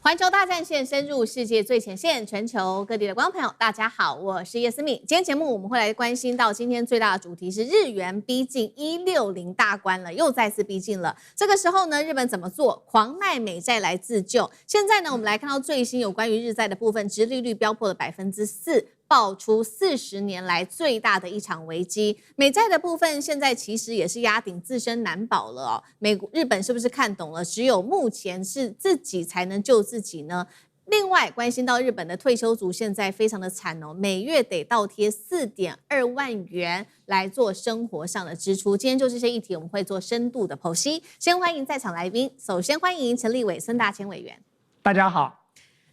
环球大战线深入世界最前线，全球各地的观众朋友，大家好，我是叶思敏。今天节目我们会来关心到今天最大的主题是日元逼近160大关了，又再次逼近了。这个时候呢，日本怎么做？狂卖美债来自救。现在呢，我们来看到最新有关于日债的部分，殖利率飙破了4%。爆出40年来最大的一场危机，美债的部分现在其实也是压顶自身难保了哦。日本是不是看懂了？只有目前是自己才能救自己呢？另外，关心到日本的退休族现在非常的惨哦，每月得倒贴4.2万元来做生活上的支出。今天就这些议题，我们会做深度的剖析。先欢迎在场来宾，首先欢迎陈立伟、孙大千委员。大家好。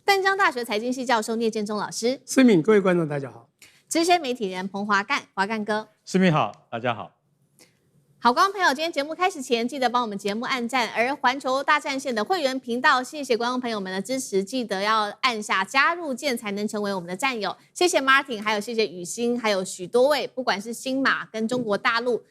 淡江大学财经系教授聂建中老师，思敏，各位观众大家好。资深媒体人彭华干，华干哥，思敏好，大家好。好，观众朋友，今天节目开始前，记得帮我们节目按赞。而环球大战线的会员频道，谢谢观众朋友们的支持，记得要按下加入键才能成为我们的战友。谢谢 Martin， 还有谢谢雨欣，还有许多位，不管是新马跟中国大陆，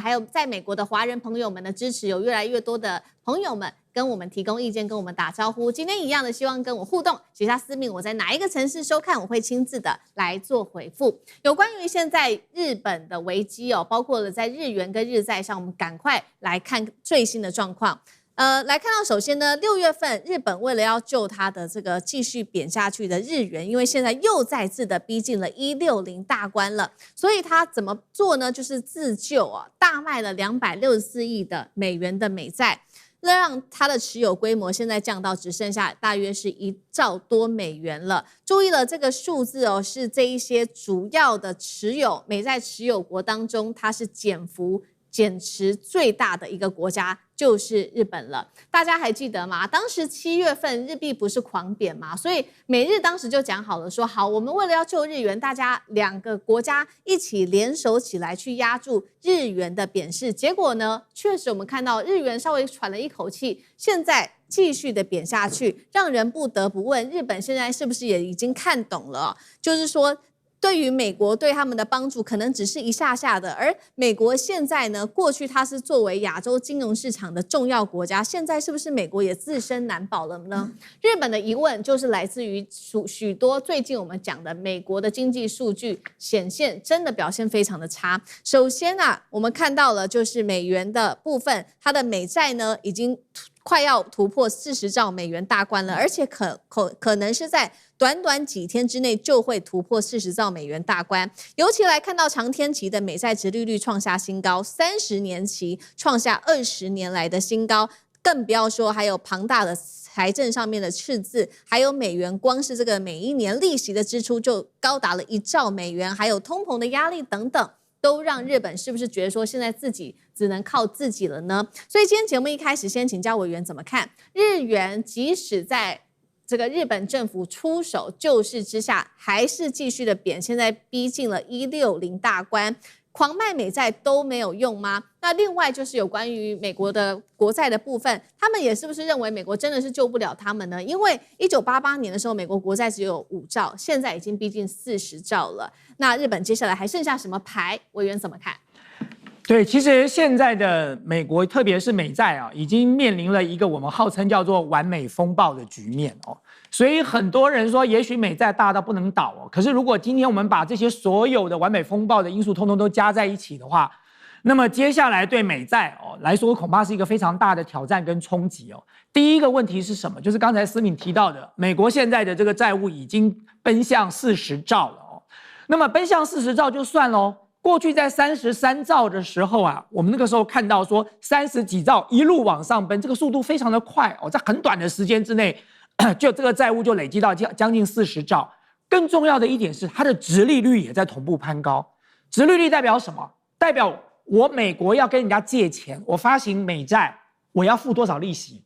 还有在美国的华人朋友们的支持，有越来越多的朋友们跟我们提供意见，跟我们打招呼。今天一样的，希望跟我互动，写下私密，我在哪一个城市收看，我会亲自的来做回复。有关于现在日本的危机哦，包括了在日元跟日债上，我们赶快来看最新的状况。来看到首先呢，6月份日本为了要救它的这个继续贬下去的日元，因为现在又再次的逼近了160大关了，所以它怎么做呢？就是自救啊，大卖了264亿的美元的美债。让它的持有规模现在降到只剩下大约是1兆多美元了。注意了，这个数字哦，是这一些主要的美债持有国当中，它是减持最大的一个国家就是日本了。大家还记得吗？当时7月份日币不是狂贬吗？所以美日当时就讲好了说，好，我们为了要救日元，大家2个国家一起联手起来去压住日元的贬势。结果呢，确实我们看到日元稍微喘了一口气，现在继续的贬下去，让人不得不问，日本现在是不是也已经看懂了？就是说，对于美国对他们的帮助可能只是一下下的，而美国现在呢，过去它是作为亚洲金融市场的重要国家，现在是不是美国也自身难保了呢？日本的疑问就是来自于许多最近我们讲的美国的经济数据显现真的表现非常的差。首先啊，我们看到了就是美元的部分，它的美债呢已经快要突破40兆美元大关了，而且可能是在短短几天之内就会突破40兆美元大关。尤其来看到长天期的美债殖利率创下新高，30年期创下20年来的新高，更不要说还有庞大的财政上面的赤字，还有美元光是这个每一年利息的支出就高达了1兆美元，还有通膨的压力等等，都让日本是不是觉得说现在自己只能靠自己了呢？所以今天节目一开始先请教委员怎么看日元，即使在这个日本政府出手救市之下，还是继续的贬，现在逼近了160大关，狂卖美债都没有用吗？那另外就是有关于美国的国债的部分，他们也是不是认为美国真的是救不了他们呢？因为1988年的时候，美国国债只有5兆，现在已经逼近40兆了。那日本接下来还剩下什么牌？委员怎么看？对，其实现在的美国，特别是美债啊，已经面临了一个我们号称叫做完美风暴的局面哦。所以很多人说，也许美债大到不能倒哦。可是如果今天我们把这些所有的完美风暴的因素通通都加在一起的话，那么接下来对美债来说，恐怕是一个非常大的挑战跟冲击哦。第一个问题是什么？就是刚才思敏提到的，美国现在的这个债务已经奔向40兆了哦。那么奔向40兆就算咯。过去在33兆的时候啊，我们那个时候看到说30几兆一路往上奔，这个速度非常的快哦，在很短的时间之内，就这个债务就累积到将近40兆。更重要的一点是，它的殖利率也在同步攀高。殖利率代表什么？代表我美国要跟人家借钱，我发行美债，我要付多少利息？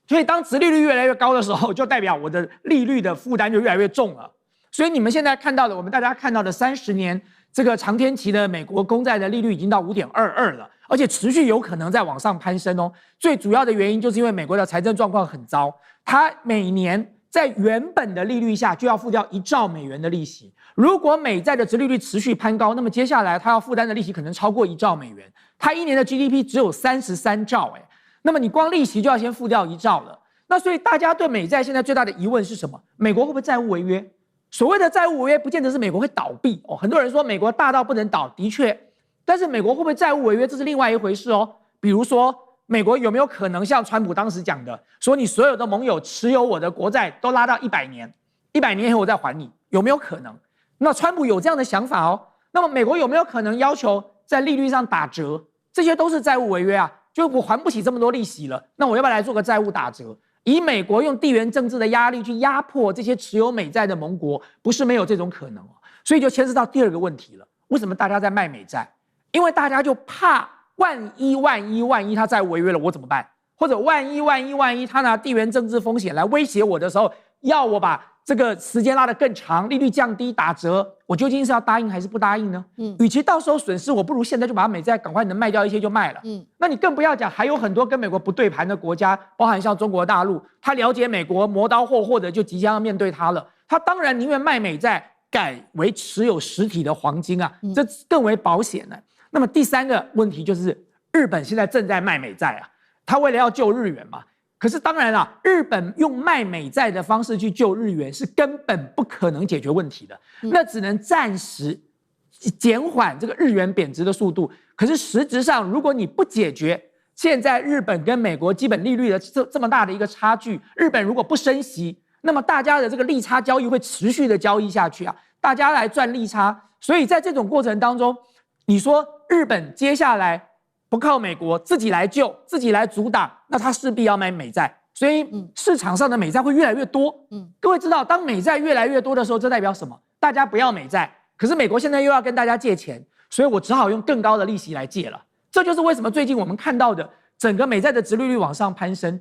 所以当殖利率越来越高的时候，就代表我的利率的负担就越来越重了。所以你们现在看到的，我们大家看到的30年这个长天期的美国公债的利率已经到5.22了，而且持续有可能在往上攀升哦。最主要的原因就是因为美国的财政状况很糟，它每年在原本的利率下就要付掉1兆美元的利息。如果美债的殖利率持续攀高，那么接下来它要负担的利息可能超过1兆美元。它一年的 GDP 只有33兆，那么你光利息就要先付掉1兆了。那所以大家对美债现在最大的疑问是什么？美国会不会债务违约？所谓的债务违约，不见得是美国会倒闭哦。很多人说美国大到不能倒，的确，但是美国会不会债务违约，这是另外一回事哦。比如说，美国有没有可能像川普当时讲的，说你所有的盟友持有我的国债都拉到100年，100年以后我再还你，有没有可能？那川普有这样的想法哦。那么美国有没有可能要求在利率上打折？这些都是债务违约啊，就我还不起这么多利息了，那我要不要来做个债务打折？以美国用地缘政治的压力去压迫这些持有美债的盟国，不是没有这种可能哦。所以就牵涉到第二个问题了，为什么大家在卖美债？因为大家就怕万一他债务违约了，我怎么办？或者万一他拿地缘政治风险来威胁我的时候，要我把这个时间拉得更长，利率降低打折，我究竟是要答应还是不答应呢？与其到时候损失，我不如现在就把美债赶快能卖掉一些就卖了。那你更不要讲，还有很多跟美国不对盘的国家，包含像中国大陆，他了解美国磨刀霍霍的就即将要面对它了，他当然宁愿卖美债，改为持有实体的黄金啊，这更为保险呢。那么第三个问题就是日本现在正在卖美债啊，他为了要救日元嘛。可是当然啦，日本用卖美债的方式去救日元是根本不可能解决问题的，那只能暂时减缓这个日元贬值的速度。可是实质上，如果你不解决现在日本跟美国基本利率的这么大的一个差距，日本如果不升息，那么大家的这个利差交易会持续的交易下去啊，大家来赚利差。所以在这种过程当中，你说日本接下来不靠美国自己来救，自己来阻挡，那他势必要买美债，所以市场上的美债会越来越多。各位知道，当美债越来越多的时候，这代表什么？大家不要美债，可是美国现在又要跟大家借钱，所以我只好用更高的利息来借了。这就是为什么最近我们看到的整个美债的殖利率往上攀升。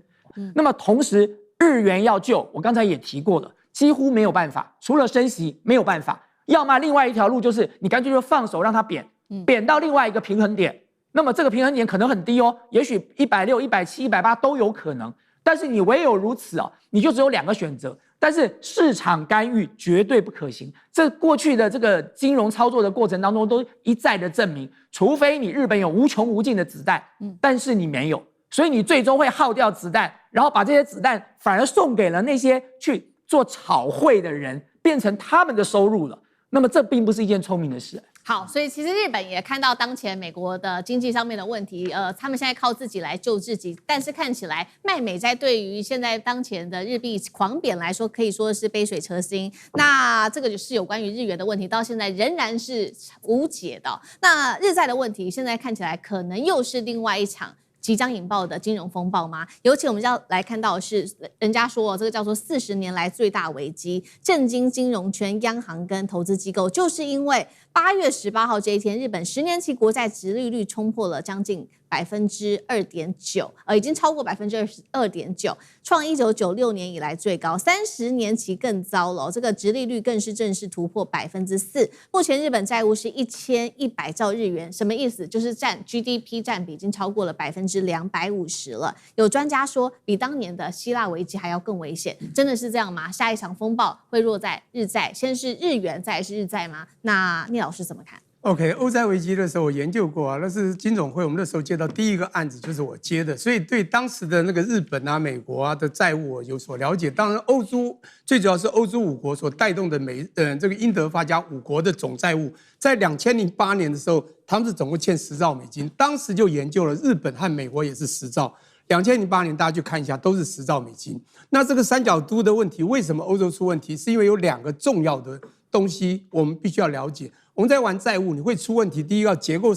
那么同时，日元要救，我刚才也提过了，几乎没有办法，除了升息没有办法，要么另外一条路就是你干脆就放手让它贬，贬到另外一个平衡点。那么这个平衡点可能很低哦，也许160、170、180都有可能。但是你唯有如此哦，你就只有2个选择。但是市场干预绝对不可行，这过去的这个金融操作的过程当中都一再的证明，除非你日本有无穷无尽的子弹，但是你没有，所以你最终会耗掉子弹，然后把这些子弹反而送给了那些去做炒汇的人，变成他们的收入了。那么这并不是一件聪明的事。好，所以其实日本也看到当前美国的经济上面的问题，他们现在靠自己来救自己，但是看起来卖美债对于现在当前的日币狂贬来说，可以说是杯水车薪。那这个就是有关于日元的问题，到现在仍然是无解的。那日债的问题，现在看起来可能又是另外一场即将引爆的金融风暴吗？尤其我们要来看到的是，人家说这个叫做40年来最大危机，震惊金融圈、央行跟投资机构，就是因为8月18号这一天，日本10年期国债殖利率冲破了将近2.9%，已经超过2.9%，创1996年以来最高，30年期更糟了，这个殖利率更是正式突破4%。目前日本债务是1100兆日元，什么意思？就是占 GDP 占比已经超过了250%了。有专家说，比当年的希腊危机还要更危险，真的是这样吗？下一场风暴会落在日债，先是日元，再是日债吗？那聂老师怎么看？OK， 欧债危机的时候我研究过啊，那是金总会，我们那时候接到第一个案子就是我接的，所以对当时的那个日本啊、美国啊的债务我有所了解。当然，欧洲最主要是欧洲5国所带动的这个英德法加5国的总债务，在2008年的时候，他们是总共欠10兆美金，当时就研究了日本和美国也是10兆。2008年大家去看一下，都是10兆美金。那这个三角都的问题，为什么欧洲出问题？是因为有2个重要的东西我们必须要了解。我们在玩债务，你会出问题。第一个结构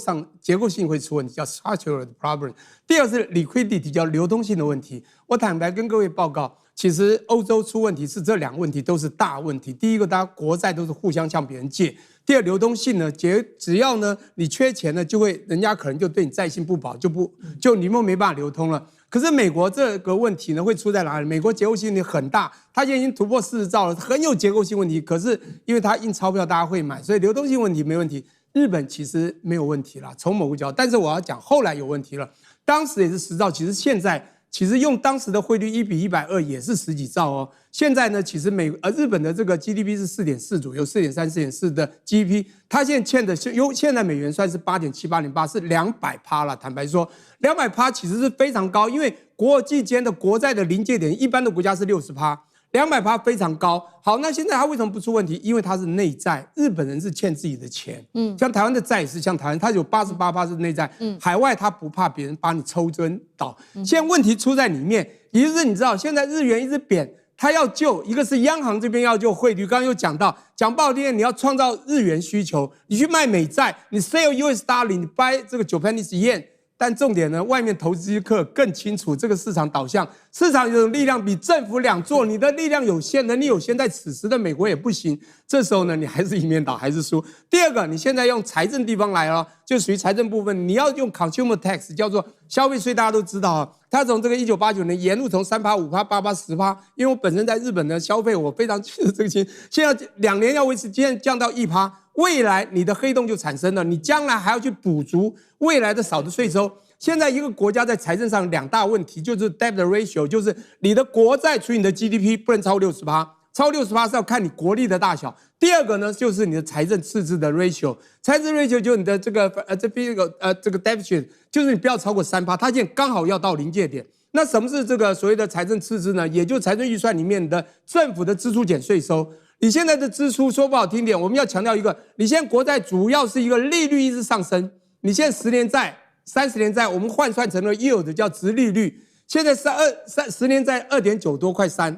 性会出问题，叫 structural problem。第二是 liquidity， 叫流通性的问题。我坦白跟各位报告，其实欧洲出问题是这2个问题都是大问题。第一个，大家国债都是互相向别人借；第二，流动性呢，只要呢你缺钱呢，就会人家可能就对你债信不保，就你们没办法流通了。可是美国这个问题呢，会出在哪里？美国结构性问题很大，它现在已经突破40兆了，很有结构性问题。可是因为它印钞票，大家会买，所以流动性问题没问题。日本其实没有问题啦，从某个角度，但是我要讲后来有问题了。当时也是10兆，其实现在其实用当时的汇率1:120也是10几兆哦。现在呢，其实日本的这个 GDP 是4.4左右，4.3、4.4的 GDP， 它现在欠的现在美元算是8.7、8.8，是200%了。坦白说，200%其实是非常高，因为国际间的国债的临界点，一般的国家是60%，200%非常高。好，那现在它为什么不出问题？因为它是内债，日本人是欠自己的钱。像台湾的债也是，像台湾它有88%是内债，海外它不怕别人把你抽针倒。现在问题出在里面，也就是你知道，现在日元一直贬。他要救，一个是央行这边要救汇率，刚刚有讲到，讲不好听点，你要创造日元需求，你去卖美债，你 sell US dollar， 你 buy 这个Japanese yen， 但重点呢，外面投资客更清楚这个市场导向，市场有力量比政府两做，你的力量有限，能力有限，在此时的美国也不行，这时候呢，你还是一面倒，还是输。第二个，你现在用财政地方来了，就属于财政部分，你要用 consumer tax， 叫做消费税，大家都知道啊。他从这个1989年沿路从3%、5%、8%、10%，因为我本身在日本的消费，我非常记得这个情。现在2年要维持，今天降到1%，未来你的黑洞就产生了，你将来还要去补足未来的少的税收。现在一个国家在财政上2大问题，就是 debt ratio， 就是你的国债除以你的 GDP 不能超过60%，超过60%是要看你国力的大小。第二个呢，就是你的财政赤字的 ratio， 财政 ratio 就是你的这个deficit， 就是你不要超过3%，它现在刚好要到临界点。那什么是这个所谓的财政赤字呢？也就是财政预算里面的政府的支出减税收。你现在的支出说不好听点，我们要强调一个，你现在国债主要是一个利率一直上升，你现在10年债、30年债，我们换算成了 yield 叫殖利率，现在是10年债2.9多，快3，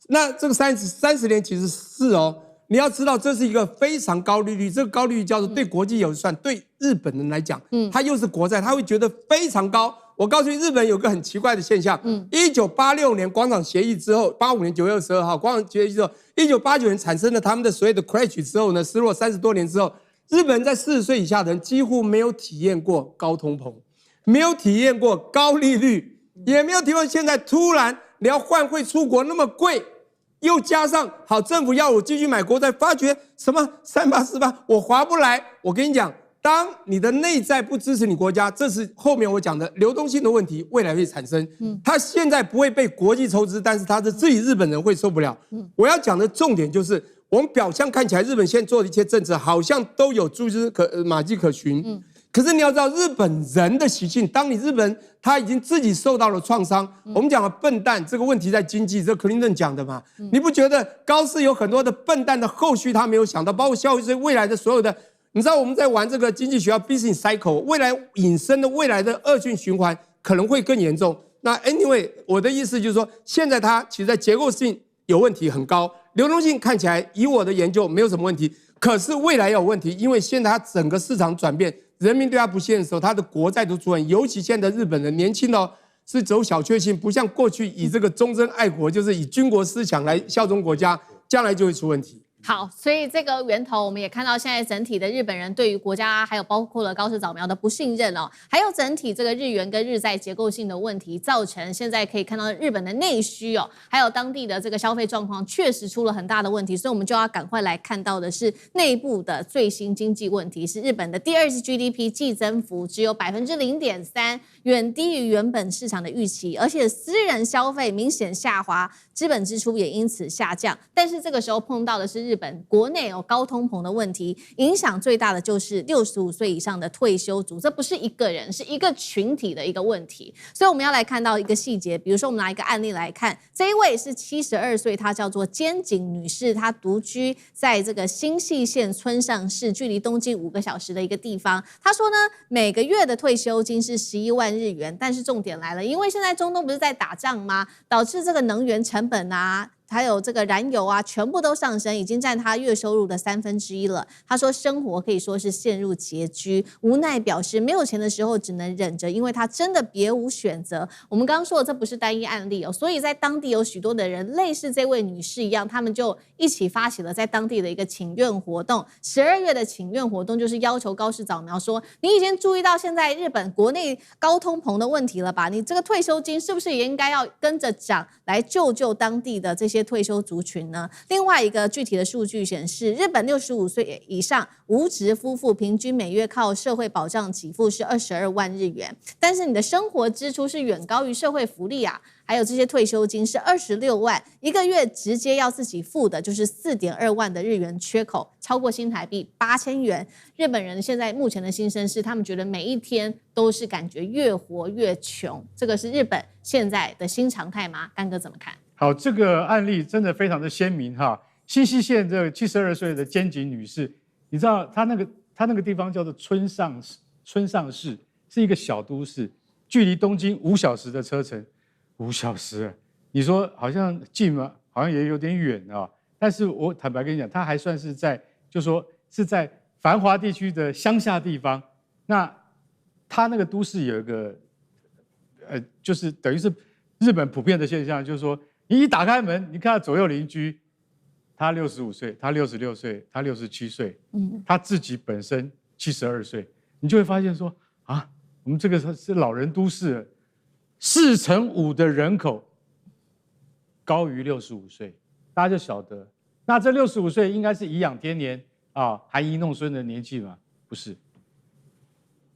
那这个30年其实4哦。你要知道，这是一个非常高利率，这个高利率叫做对国际有算，对日本人来讲，它又是国债，他会觉得非常高。我告诉你，日本有个很奇怪的现象，1986年广场协议之后，85年9月22号广场协议之后，1989年产生了他们的所谓的 crash 之后呢，失落30多年之后，日本人在40岁以下的人几乎没有体验过高通膨，没有体验过高利率，也没有体验过现在突然你要换汇出国那么贵。又加上好，政府要我继续买国债，发觉什么3%、4%，我划不来。我跟你讲，当你的内在不支持你国家，这是后面我讲的流动性的问题，未来会产生。他现在不会被国际抽资，但是他的自己日本人会受不了。我要讲的重点就是，我们表象看起来日本现在做的一切政策好像都有蛛丝马迹可循。可是你要知道日本人的习性，当你日本人他已经自己受到了创伤，我们讲的笨蛋这个问题在经济，这克林顿讲的嘛，你不觉得高市有很多的笨蛋的后续他没有想到，包括消费税未来的所有的，你知道我们在玩这个经济学叫 business cycle， 未来引申的未来的恶性循环可能会更严重。那 anyway， 我的意思就是说，现在它其实在结构性有问题很高，流动性看起来以我的研究没有什么问题，可是未来有问题，因为现在它整个市场转变。人民对他不信的时候，他的国债都出问题，尤其现在日本人年轻哦，是走小确幸，不像过去以这个忠贞爱国，就是以军国思想来效忠国家，将来就会出问题。好，所以这个源头我们也看到，现在整体的日本人对于国家还有包括了高市早苗的不信任哦，还有整体这个日元跟日债结构性的问题，造成现在可以看到日本的内需哦，还有当地的这个消费状况确实出了很大的问题，所以我们就要赶快来看到的是内部的最新经济问题，是日本的第二季 GDP 季增幅只有0.3%，远低于原本市场的预期，而且私人消费明显下滑，资本支出也因此下降。但是这个时候碰到的是日本国内有高通膨的问题，影响最大的就是65岁以上的退休族，这不是一个人，是一个群体的一个问题。所以我们要来看到一个细节，比如说我们拿一个案例来看，这一位是72岁，她叫做菅井女士，她独居在这个新泻县村上市，距离东京5个小时的一个地方。她说呢，每个月的退休金是11万日元，但是重点来了，因为现在中东不是在打仗吗？导致这个能源成本啊，还有这个燃油啊，全部都上升，已经占他月收入的1/3了。他说生活可以说是陷入拮据，无奈表示没有钱的时候只能忍着，因为他真的别无选择。我们刚刚说的这不是单一案例哦，所以在当地有许多的人类似这位女士一样，他们就一起发起了在当地的一个请愿活动。12月的请愿活动就是要求高市早苗说，你已经注意到现在日本国内高通膨的问题了吧？你这个退休金是不是也应该要跟着涨，来救当地的这些退休族群呢？另外一个具体的数据显示，日本65岁以上无职夫妇平均每月靠社会保障给付是22万日元，但是你的生活支出是远高于社会福利啊。还有这些退休金是26万，一个月直接要自己付的就是4.2万的日元缺口，超过新台币8000元。日本人现在目前的心声是，他们觉得每一天都是感觉越活越穷，这个是日本现在的新常态吗？干哥怎么看？好，这个案例真的非常的鲜明哈。新舄县这个72岁的菅井女士，你知道她那个地方叫做村上市，是一个小都市，距离东京5小时的车程。5小时，你说好像近吗？好像也有点远啊。但是我坦白跟你讲，它还算是在，就说是在繁华地区的乡下地方。那它那个都市有一个，就是等于是日本普遍的现象，就是说你一打开门，你看到左右邻居，他65岁，他66岁，他67岁，他自己本身72岁，你就会发现说啊，我们这个是老人都市。4成5的人口高于65岁，大家就晓得，那这65岁应该是颐养天年啊，含饴弄孙的年纪嘛？不是。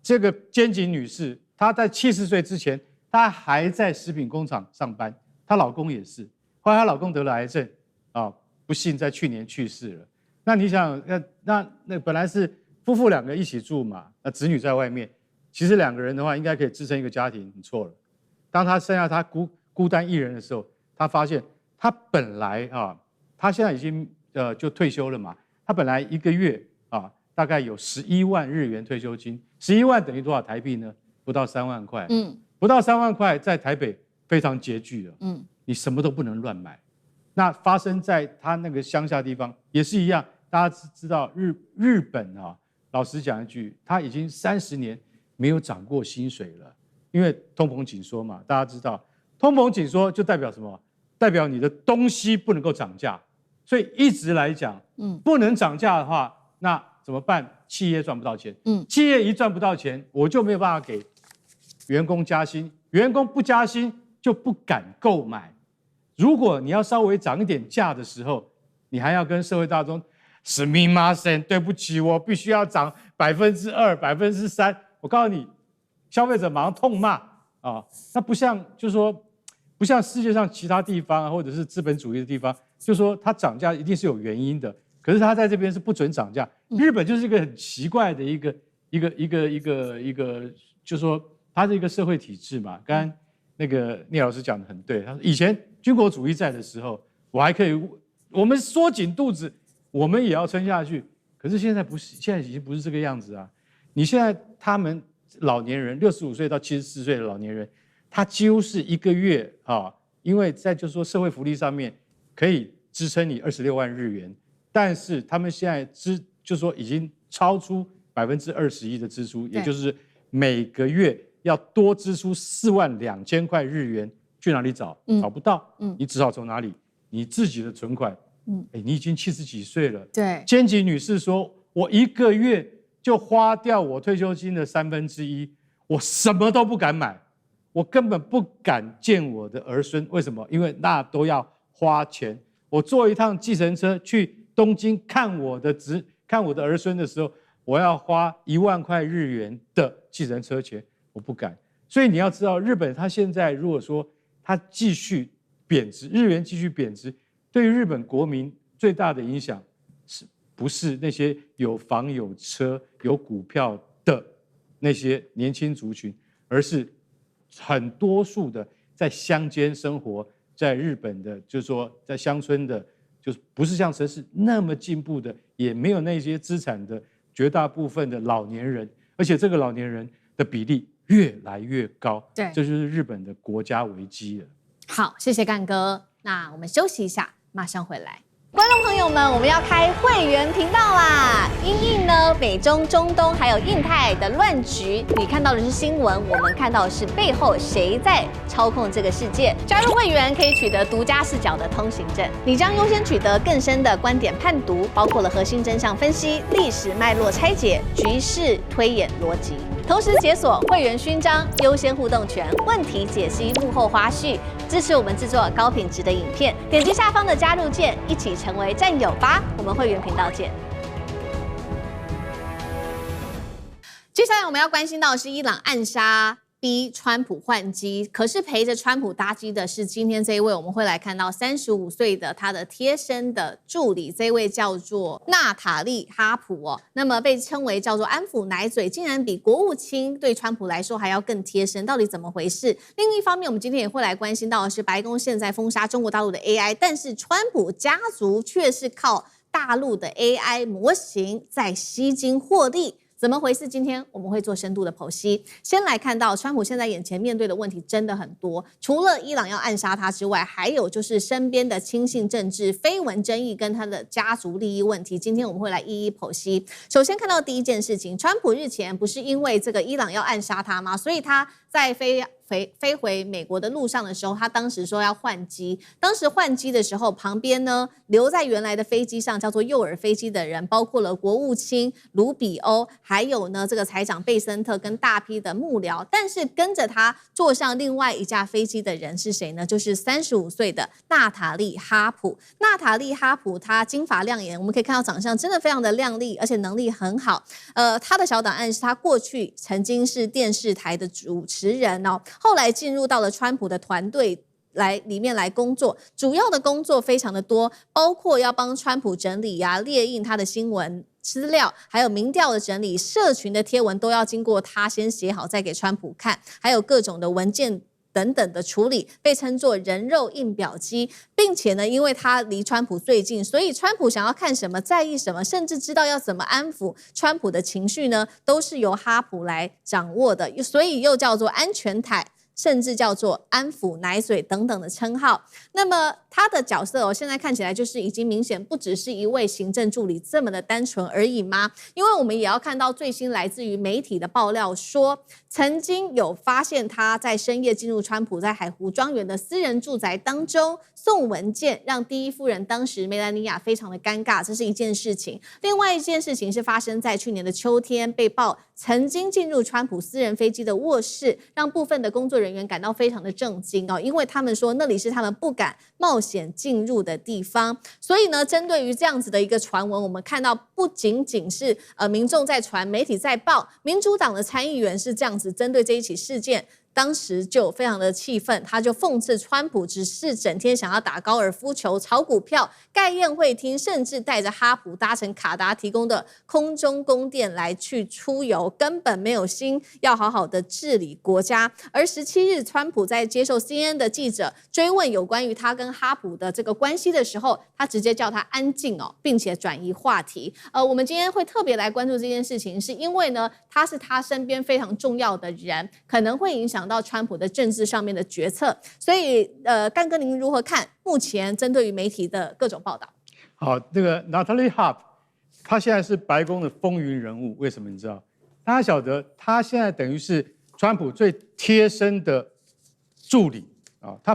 这个菅井女士，她在70岁之前，她还在食品工厂上班，她老公也是，后来她老公得了癌症啊，不幸在去年去世了。那你想，那本来是夫妇2个一起住嘛，那子女在外面，其实2个人的话应该可以支撑一个家庭，你错了。当他剩下他孤单一人的时候，他发现他本来他现在已经就退休了嘛，他本来一个月大概有11万日元退休金，11万等于多少台币呢？不到3万块，不到3万块在台北非常拮据了，你什么都不能乱买。那发生在他那个乡下地方也是一样，大家知道日本老实讲一句，他已经30年没有涨过薪水了。因为通膨紧缩嘛，大家知道，通膨紧缩就代表什么？代表你的东西不能够涨价，所以一直来讲，不能涨价的话，那怎么办？企业赚不到钱，企业一赚不到钱，我就没有办法给员工加薪，员工不加薪就不敢购买。如果你要稍微涨一点价的时候，你还要跟社会大众すみません，对不起，我必须要涨2%、3%，我告诉你。消费者马上痛骂那不像，就是说，不像世界上其他地方或者是资本主义的地方，就是说它涨价一定是有原因的。可是它在这边是不准涨价。日本就是一个很奇怪的一个，就是说它是一个社会体制嘛。刚刚那个聂老师讲的很对，他说以前军国主义在的时候，我还可以，我们缩紧肚子，我们也要撑下去。可是现在不是，现在已经不是这个样子啊。你现在他们。老年人65岁到74岁的老年人，他几乎是一个月因为在就是说社会福利上面可以支撑你26万日元，但是他们现在就是说已经超出21%的支出，也就是每个月要多支出4万2千块日元，去哪里找？找不到，你只好从哪里？你自己的存款，你已经70几岁了。对，菅井女士说，我一个月。就花掉我退休金的1/3，我什么都不敢买，我根本不敢见我的儿孙。为什么？因为那都要花钱。我坐一趟计程车去东京看我的儿孙的时候，我要花1万块日元的计程车钱，我不敢。所以你要知道，日本它现在如果说它继续贬值，日元继续贬值，对于日本国民最大的影响是。不是那些有房有车有股票的那些年轻族群，而是很多数的在乡间生活，在日本的，就是说在乡村的，就是不是像城市那么进步的，也没有那些资产的绝大部分的老年人，而且这个老年人的比例越来越高，对，这就是日本的国家危机了。好，谢谢干哥，那我们休息一下，马上回来。观众朋友们，我们要开会员频道啦！因应呢美中、中东还有印太的乱局，你看到的是新闻，我们看到的是背后谁在操控这个世界。加入会员可以取得独家视角的通行证，你将优先取得更深的观点判读，包括了核心真相分析、历史脉络拆解、局势推演逻辑。同时解锁会员勋章、优先互动权、问题解析、幕后花絮，支持我们制作高品质的影片。点击下方的加入键，一起成为战友吧！我们会员频道见。接下来我们要关心到的是伊朗暗杀逼川普换机，可是陪着川普搭机的是今天这一位，我们会来看到35岁的他的贴身的助理，这一位叫做娜塔莉·哈普哦，那么被称为叫做安抚奶嘴，竟然比国务卿对川普来说还要更贴身，到底怎么回事？另一方面，我们今天也会来关心到的是白宫现在封杀中国大陆的 AI， 但是川普家族却是靠大陆的 AI 模型在吸金获利。怎么回事？今天我们会做深度的剖析。先来看到，川普现在眼前面对的问题真的很多，除了伊朗要暗杀他之外，还有就是身边的亲信政治、绯闻争议跟他的家族利益问题。今天我们会来一一剖析。首先看到第一件事情，川普日前不是因为这个伊朗要暗杀他吗？所以他在飞回美国的路上的时候，他当时说要换机。当时换机的时候，旁边呢留在原来的飞机上叫做诱饵飞机的人，包括了国务卿卢比欧，还有呢这个财长贝森特跟大批的幕僚。但是跟着他坐上另外一架飞机的人是谁呢？就是35岁的娜塔莉·哈普。娜塔莉·哈普她金发亮眼，我们可以看到长相真的非常的亮丽，而且能力很好。她的小档案是她过去曾经是电视台的主持人哦。后来进入到了川普的团队里面来工作，主要的工作非常的多，包括要帮川普整理列印他的新闻资料，还有民调的整理，社群的贴文都要经过他先写好再给川普看，还有各种的文件等等的处理，被称作人肉印表机，并且呢，因为他离川普最近，所以川普想要看什么、在意什么，甚至知道要怎么安抚川普的情绪呢，都是由哈普来掌握的，所以又叫做安全台，甚至叫做安抚奶嘴等等的称号。那么他的角色现在看起来就是已经明显不只是一位行政助理这么的单纯而已吗？因为我们也要看到最新来自于媒体的爆料说，曾经有发现他在深夜进入川普在海湖庄园的私人住宅当中送文件，让第一夫人当时梅兰妮亚非常的尴尬，这是一件事情。另外一件事情是发生在去年的秋天，被曝曾经进入川普私人飞机的卧室，让部分的工作人员感到非常的震惊哦，因为他们说那里是他们不敢冒险进入的地方。所以呢，针对于这样子的一个传闻，我们看到不仅仅是民众在传，媒体在报，民主党的参议员是这样子针对这一起事件。当时就非常的气愤，他就讽刺川普只是整天想要打高尔夫球、炒股票、盖宴会厅，甚至带着哈普搭乘卡达提供的空中宫殿来去出游，根本没有心要好好的治理国家。而17日，川普在接受 CNN 的记者追问有关于他跟哈普的这个关系的时候，他直接叫他安静哦，并且转移话题。我们今天会特别来关注这件事情，是因为呢，他是他身边非常重要的人，可能会影响到川普的政治上面的决策，所以干哥您如何看目前针对于媒体的各种报道？好，这个 Natalie Hope， 她现在是白宫的风云人物，为什么你知道？大家晓得，她现在等于是川普最贴身的助理啊，她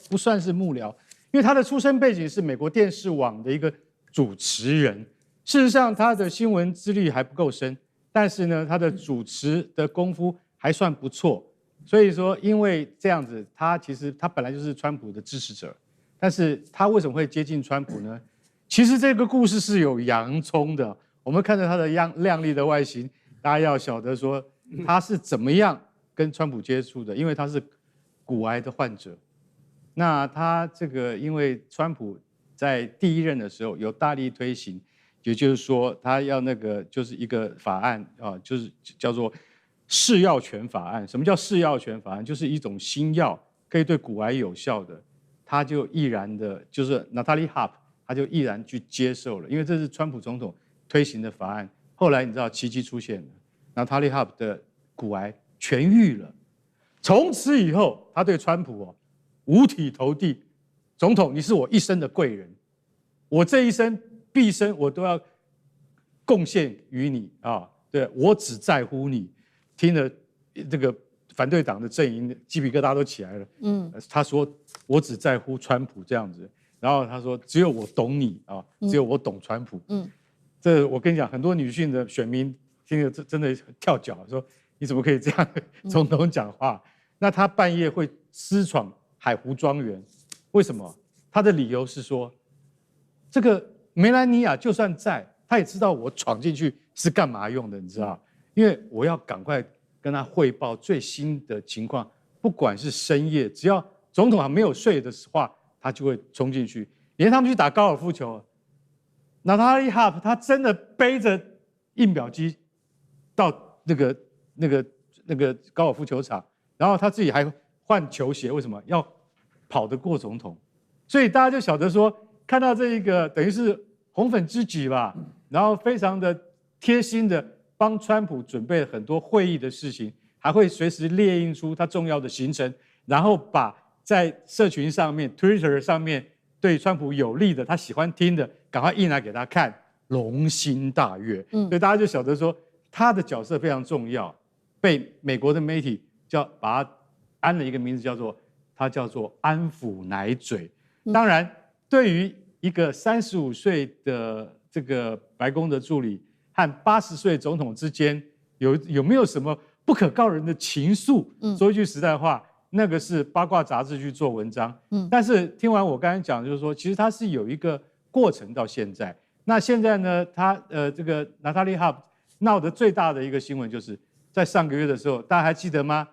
不算是幕僚，因为她的出身背景是美国电视网的一个主持人。事实上，她的新闻资历还不够深，但是呢，她的主持的功夫还算不错，所以说因为这样子，其实他本来就是川普的支持者，但是他为什么会接近川普呢？其实这个故事是有洋葱的。我们看着他的亮丽的外形，大家要晓得说他是怎么样跟川普接触的，因为他是骨癌的患者。那他这个因为川普在第一任的时候有大力推行，也就是说他要那个就是一个法案啊，就是叫做试药权法案。什么叫试药权法案？就是一种新药可以对骨癌有效的，他就毅然的，就是 Natalie Hope， 他就毅然去接受了，因为这是川普总统推行的法案。后来你知道奇迹出现了， Natalie Hope 的骨癌痊愈了，从此以后他对川普五体投地，总统你是我一生的贵人，我这一生毕生我都要贡献于你啊，对，我只在乎你。听了这个反对党的阵营，鸡皮疙瘩都起来了。他说我只在乎川普这样子，然后他说只有我懂你啊，只有我懂川普。这我跟你讲，很多女性的选民听了真的跳脚，说你怎么可以这样总统讲话？那他半夜会私闯海湖庄园，为什么？他的理由是说，这个梅兰妮亚就算在，他也知道我闯进去是干嘛用的，你知道？因为我要赶快跟他汇报最新的情况，不管是深夜，只要总统还没有睡的话，他就会冲进去。连他们去打高尔夫球，Natalie Hope 他真的背着印表机到那个高尔夫球场，然后他自己还换球鞋，为什么要跑得过总统？所以大家就晓得说，看到这一个等于是红粉知己吧，然后非常的贴心的帮川普准备了很多会议的事情，还会随时列印出他重要的行程，然后把在社群上面 Twitter 上面对川普有利的他喜欢听的赶快印来给他看，龙心大悦。所以大家就晓得说他的角色非常重要，被美国的媒体把他安了一个名字，叫做安抚奶嘴。当然，对于一个35岁的这个白宫的助理和80岁总统之间有没有什么不可告人的情愫？说一句实在话，那个是八卦杂志去做文章。但是听完我刚才讲，就是说，其实它是有一个过程到现在。那现在呢，这个 Natalie Hope 闹得最大的一个新闻，就是在上个月的时候，大家还记得吗？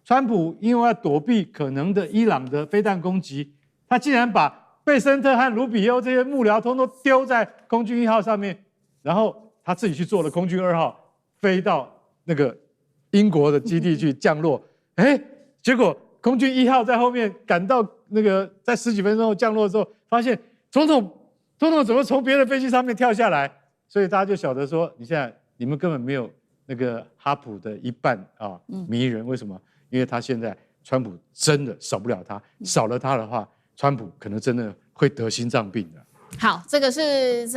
川普因为要躲避可能的伊朗的飞弹攻击，他竟然把贝森特和卢比欧这些幕僚通通丢在空军1号上面，然后他自己去坐了空军2号，飞到那个英国的基地去降落。结果空军1号在后面赶到那个在10几分钟后降落之后，发现总统怎么从别的飞机上面跳下来？所以大家就晓得说，你们根本没有那个哈普的一半啊迷人。为什么？因为他现在川普真的少不了他，少了他的话，川普可能真的会得心脏病的。好，这个是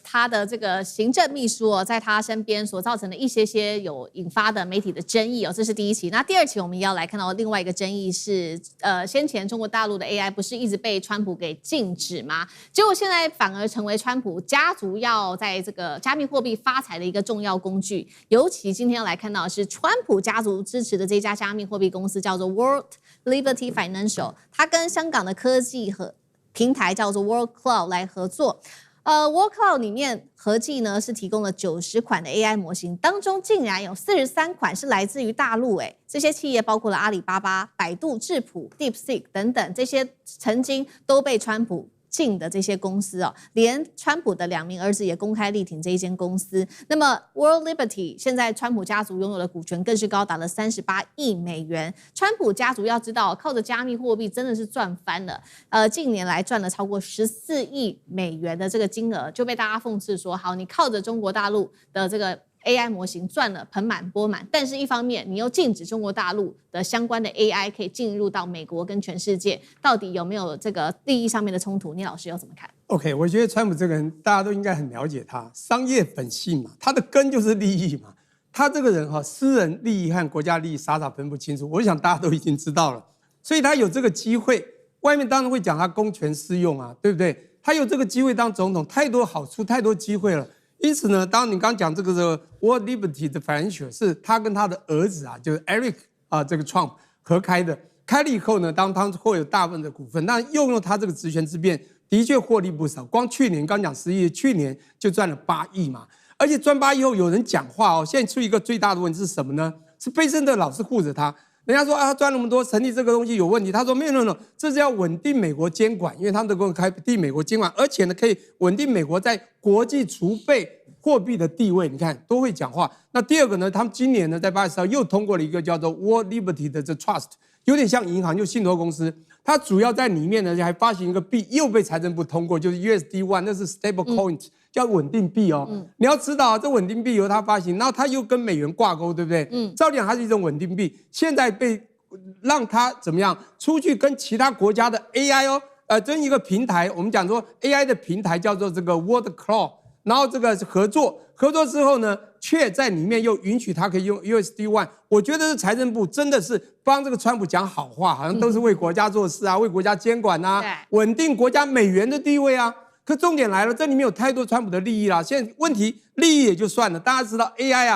他的这个行政秘书哦，在他身边所造成的一些有引发的媒体的争议哦，这是第一期。那第二期我们要来看到另外一个争议是，先前中国大陆的 AI 不是一直被川普给禁止吗？结果现在反而成为川普家族要在这个加密货币发财的一个重要工具。尤其今天要来看到的是川普家族支持的这家加密货币公司叫做 World Liberty Financial， 它跟香港的科技和平台叫做 World Cloud 来合作。World Cloud 里面合计呢是提供了90款的 AI 模型，当中竟然有43款是来自于大陆。这些企业包括了阿里巴巴、百度、智谱、DeepSeek 等等，这些曾经都被川普禁的这些公司哦，连川普的2名儿子也公开力挺这一间公司。那么 World Liberty 现在川普家族拥有的股权更是高达了38亿美元。川普家族要知道，靠着加密货币真的是赚翻了。近年来赚了超过14亿美元的这个金额，就被大家讽刺说，好，你靠着中国大陆的这个AI 模型赚了盆满钵满，但是一方面你又禁止中国大陆的相关的 AI 可以进入到美国跟全世界，到底有没有这个利益上面的冲突？聂老师又怎么看 ？OK， 我觉得川普这个人大家都应该很了解他，商业本性嘛，他的根就是利益嘛。他这个人私人利益和国家利益傻傻分不清楚，我想大家都已经知道了。所以他有这个机会，外面当然会讲他公权私用啊，对不对？他有这个机会当总统，太多好处，太多机会了。因此呢，当你刚讲这个 World Liberty 的 Financial 是他跟他的儿子就是 Eric 这个 Trump 合开的，开了以后呢，当他获有大部分的股份，那用他这个职权之便，的确获利不少。光去年刚讲11亿，去年就赚了8亿嘛，而且赚8亿后有人讲话现在出一个最大的问题是什么呢？是贝森特老是护着他。人家说他赚那么多，成立这个东西有问题。他说没有，这是要稳定美国监管，因为他们能够开定美国监管，而且呢可以稳定美国在国际储备货币的地位。你看都会讲话。那第二个呢，他们今年呢在8月10号又通过了一个叫做 World Liberty 的这 Trust， 有点像银行，就信托公司。它主要在里面呢还发行一个币，又被财政部通过，就是 USD1， 那是 stable coin，叫稳定币你要知道这稳定币由它发行，然后它又跟美元挂钩，对不对？照理讲它是一种稳定币，现在被让它怎么样出去跟其他国家的 AI 跟一个平台，我们讲说 AI 的平台叫做这个 World Cloud， 然后这个合作之后呢，却在里面又允许它可以用 USD1。我觉得是财政部真的是帮这个川普讲好话，好像都是为国家做事啊，为国家监管啊，稳定国家美元的地位啊。可重点来了，这里面有太多川普的利益啦。现在问题利益也就算了，大家知道 AI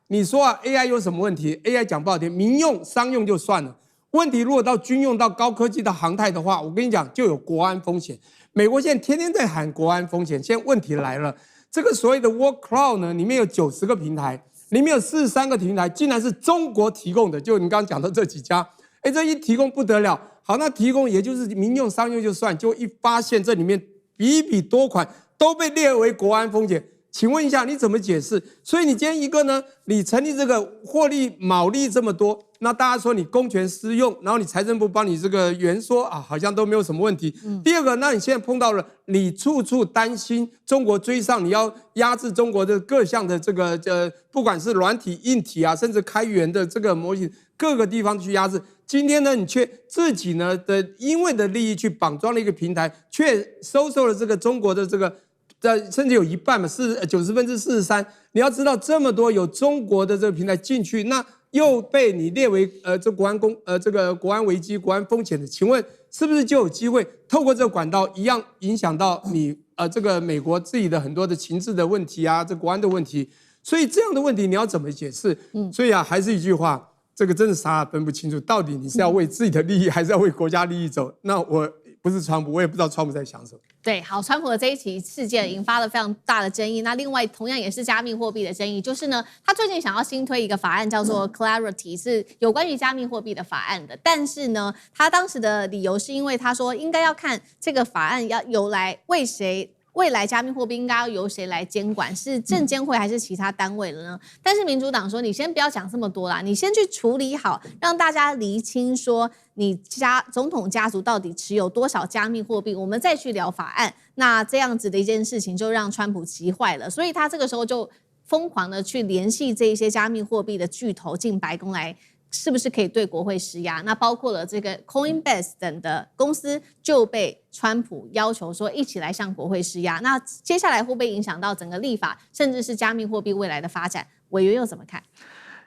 你说啊 AI 有什么问题 ？AI 讲不好听，民用、商用就算了，问题如果到军用、到高科技、到航太的话，我跟你讲就有国安风险。美国现在天天在喊国安风险，现在问题来了，这个所谓的 War Cloud 呢，里面有90个平台，里面有43个平台，竟然是中国提供的，就你刚刚讲的这几家，这一提供不得了。好，那提供也就是民用、商用就算，就一发现这里面比比多款都被列为国安风险。请问一下，你怎么解释？所以你今天一个呢，你成立这个获利毛利这么多，那大家说你公权私用，然后你财政部帮你这个圆说啊，好像都没有什么问题。第二个，那你现在碰到了，你处处担心中国追上，你要压制中国的各项的这个不管是软体、硬体啊，甚至开源的这个模型，各个地方去压制。今天呢，你却自己呢的因为的利益去绑装了一个平台，却收受了这个中国的这个。甚至有一半嘛，90%43%。你要知道，这么多有中国的这个平台进去，那又被你列为这个国安危机、国安风险的，请问是不是就有机会透过这个管道一样影响到你这个美国自己的很多的情治的问题啊，这国安的问题？所以这样的问题你要怎么解释？所以啊，还是一句话，这个真的傻分不清楚，到底你是要为自己的利益，还是要为国家利益走？那我不是川普，我也不知道川普在想什么。对，好，川普的这一起事件引发了非常大的争议。那另外同样也是加密货币的争议，就是呢，他最近想要新推一个法案，叫做 Clarity， 是有关于加密货币的法案的。但是呢，他当时的理由是因为他说应该要看这个法案要由来为谁。未来加密货币应该要由谁来监管？是证监会还是其他单位了呢？但是民主党说，你先不要讲这么多啦，你先去处理好，让大家厘清说你总统家族到底持有多少加密货币，我们再去聊法案。那这样子的一件事情就让川普急坏了，所以他这个时候就疯狂的去联系这一些加密货币的巨头进白宫来。是不是可以对国会施压？那包括了这个 Coinbase 等的公司就被川普要求说一起来向国会施压。那接下来会不会影响到整个立法，甚至是加密货币未来的发展？委员又怎么看？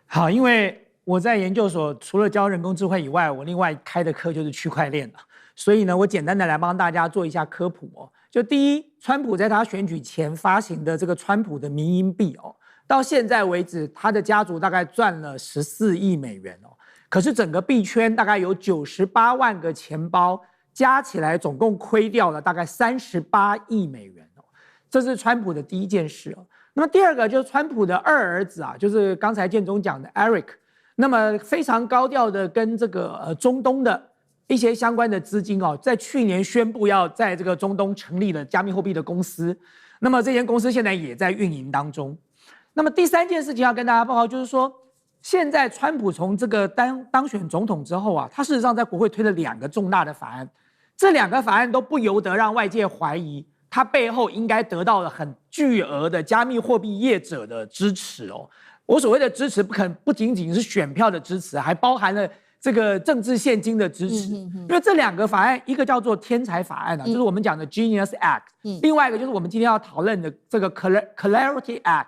好，因为我在研究所除了教人工智慧以外，我另外开的课就是区块链了。所以呢，我简单的来帮大家做一下科普哦。就第一，川普在他选举前发行的这个川普的民营币哦。到现在为止，他的家族大概赚了14亿美元哦。可是整个币圈大概有98万个钱包，加起来总共亏掉了大概38亿美元哦。这是川普的第一件事哦。那么第二个就是川普的二儿子啊，就是刚才建中讲的 Eric， 那么非常高调的跟这个中东的一些相关的资金哦，在去年宣布要在这个中东成立了加密货币的公司。那么这间公司现在也在运营当中。那么第三件事情要跟大家报告，就是说，现在川普从这个当选总统之后啊，他事实上在国会推了2个重大的法案，这2个法案都不由得让外界怀疑，他背后应该得到了很巨额的加密货币业者的支持哦。我所谓的支持不仅仅是选票的支持，还包含了这个政治现金的支持。因为这2个法案，一个叫做天才法案啊，就是我们讲的 Genius Act，另外一个就是我们今天要讨论的这个 Clarity Act。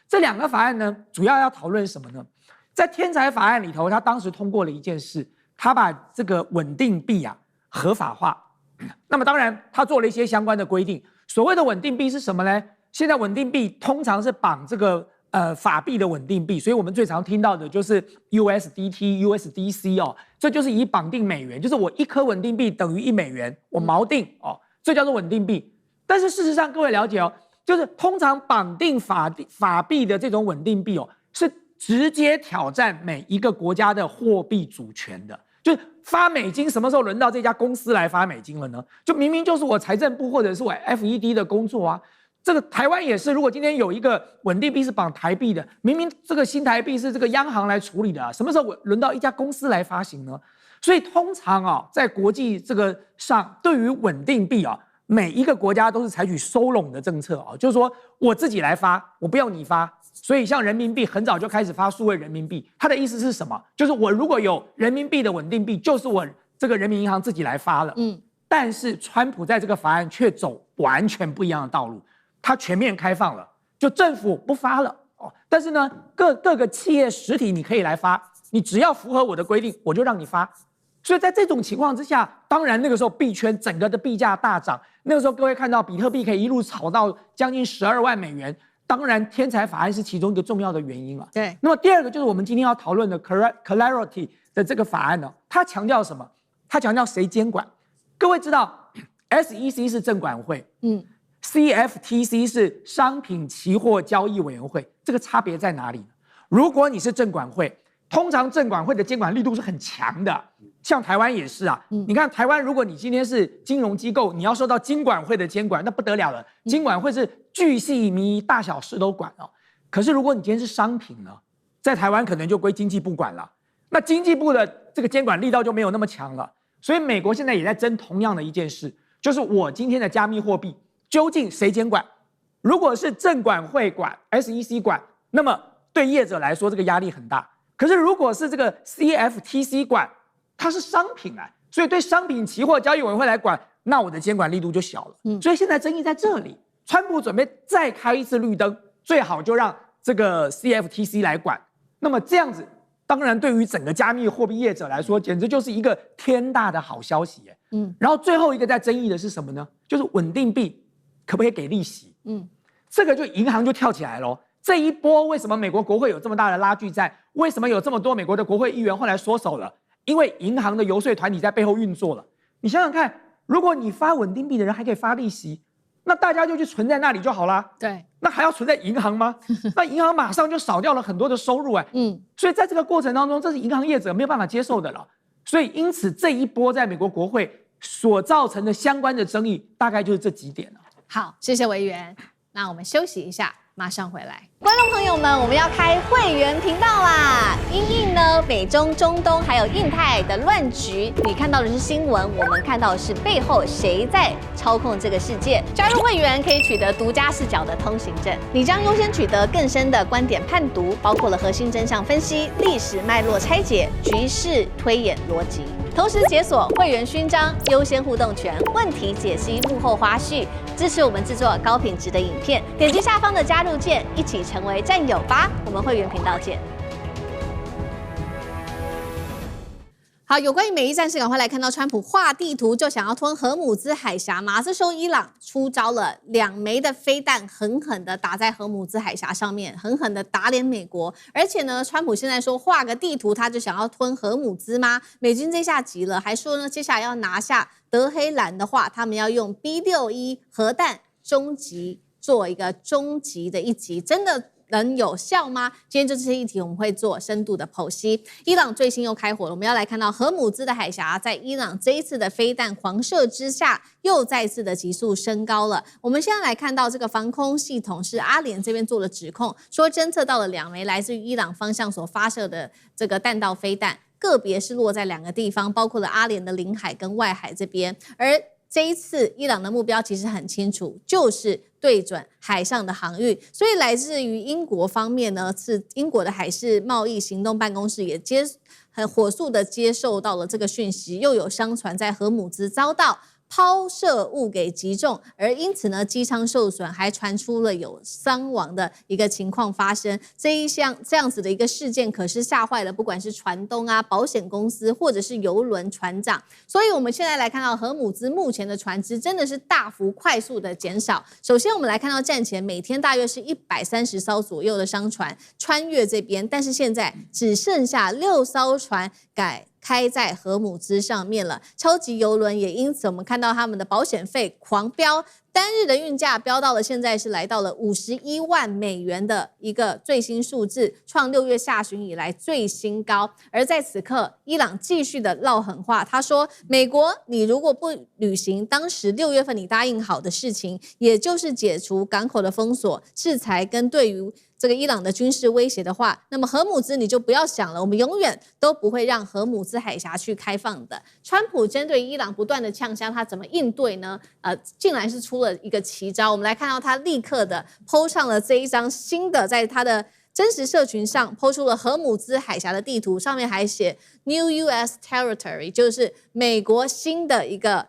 这2个法案呢，主要要讨论什么呢？在天才法案里头，他当时通过了一件事，他把这个稳定币啊合法化。那么当然，他做了一些相关的规定。所谓的稳定币是什么呢？现在稳定币通常是绑这个法币的稳定币，所以我们最常听到的就是 USDT、USDC 哦，这就是以绑定美元，就是我1颗稳定币等于1美元，我锚定哦，这叫做稳定币。但是事实上，各位了解哦，就是通常绑定法币的这种稳定币哦，是直接挑战每一个国家的货币主权的。就是发美金什么时候轮到这家公司来发美金了呢？就明明就是我财政部或者是我 FED 的工作啊。这个台湾也是，如果今天有一个稳定币是绑台币的，明明这个新台币是这个央行来处理的啊，什么时候轮到一家公司来发行呢？所以通常啊，在国际这个上，对于稳定币啊，每一个国家都是采取收拢的政策啊，就是说我自己来发，我不要你发。所以像人民币很早就开始发数位人民币，它的意思是什么？就是我如果有人民币的稳定币，就是我这个人民银行自己来发了。但是川普在这个法案却走完全不一样的道路。它全面开放了，就政府不发了哦。但是呢，各个企业实体你可以来发，你只要符合我的规定，我就让你发。所以在这种情况之下，当然那个时候币圈整个的币价大涨，那个时候各位看到比特币可以一路炒到将近12万美元，当然天才法案是其中一个重要的原因了。对。那么第二个就是我们今天要讨论的 Clarity 的这个法案呢，它强调什么？它强调谁监管？各位知道 SEC 是证管会，CFTC 是商品期货交易委员会，这个差别在哪里呢？如果你是证管会，通常证管会的监管力度是很强的，像台湾也是啊。你看台湾，如果你今天是金融机构，你要受到金管会的监管，那不得了了。金管会是巨细靡遗，大小事都管哦。可是如果你今天是商品呢，在台湾可能就归经济部管了。那经济部的这个监管力道就没有那么强了。所以美国现在也在争同样的一件事，就是我今天的加密货币究竟谁监管？如果是证管会管 SEC 管，那么对业者来说这个压力很大。可是如果是这个 CFTC 管，它是商品啊，所以对商品期货交易委员会来管，那我的监管力度就小了。所以现在争议在这里，川普准备再开一次绿灯，最好就让这个 CFTC 来管。那么这样子，当然对于整个加密货币业者来说，简直就是一个天大的好消息耶。然后最后一个在争议的是什么呢？就是稳定币可不可以给利息？这个就银行就跳起来了。这一波为什么美国国会有这么大的拉锯战？为什么有这么多美国的国会议员后来缩手了？因为银行的游说团体在背后运作了。你想想看，如果你发稳定币的人还可以发利息，那大家就去存在那里就好啦。对，那还要存在银行吗？那银行马上就少掉了很多的收入所以在这个过程当中，这是银行业者没有办法接受的了。所以因此这一波在美国国会所造成的相关的争议，大概就是这几点了。好，谢谢委员。那我们休息一下，马上回来。观众朋友们，我们要开会员频道啦！因应呢美中、中东还有印太的乱局，你看到的是新闻，我们看到的是背后谁在操控这个世界。加入会员可以取得独家视角的通行证，你将优先取得更深的观点判读，包括了核心真相分析、历史脉络拆解、局势推演逻辑。同时解锁会员勋章、优先互动权、问题解析、幕后花絮，支持我们制作高品质的影片。点击下方的加入键，一起成为战友吧！我们会员频道见。好，有关于美伊战事，赶快来看到川普画地图就想要吞荷姆兹海峡。马这时候伊朗出招了，2枚的飞弹狠狠的打在荷姆兹海峡上面，狠狠的打脸美国。而且呢，川普现在说画个地图他就想要吞荷姆兹吗？美军这下急了，还说呢接下来要拿下德黑兰的话，他们要用 B61核弹终极做一个终极的一击，真的能有效吗？今天就这些议题，我们会做深度的剖析。伊朗最新又开火了，我们要来看到荷姆兹的海峡，在伊朗这一次的飞弹狂射之下，又再次的急速升高了。我们现在来看到这个防空系统是阿联这边做了指控，说侦测到了2枚来自于伊朗方向所发射的这个弹道飞弹，个别是落在2个地方，包括了阿联的领海跟外海这边，而这一次，伊朗的目标其实很清楚，就是对准海上的航运。所以来自于英国方面呢，是英国的海事贸易行动办公室也很火速的接受到了这个讯息，又有商船在荷姆兹遭到抛射物给击中，而因此呢，机舱受损，还传出了有伤亡的一个情况发生。这样子的一个事件，可是吓坏了不管是船东啊、保险公司或者是邮轮船长。所以我们现在来看到荷姆兹目前的船只真的是大幅快速的减少。首先我们来看到战前每天大约是130艘左右的商船穿越这边，但是现在只剩下6艘船开在荷姆兹上面了，超级邮轮也因此我们看到他们的保险费狂飙，单日的运价飙到了现在是来到了51万美元的一个最新数字，创6月下旬以来最新高。而在此刻，伊朗继续的撂狠话，他说：“美国，你如果不履行当时6月份你答应好的事情，也就是解除港口的封锁、制裁跟对于这个伊朗的军事威胁的话，那么荷姆兹你就不要想了，我们永远都不会让荷姆兹海峡去开放的。”川普针对伊朗不断的呛声，他怎么应对呢？竟然是出了一个奇招。我们来看到他立刻的 po 上了这一张新的，在他的真实社群上 po 出了荷姆兹海峡的地图，上面还写 New U.S. Territory， 就是美国新的一个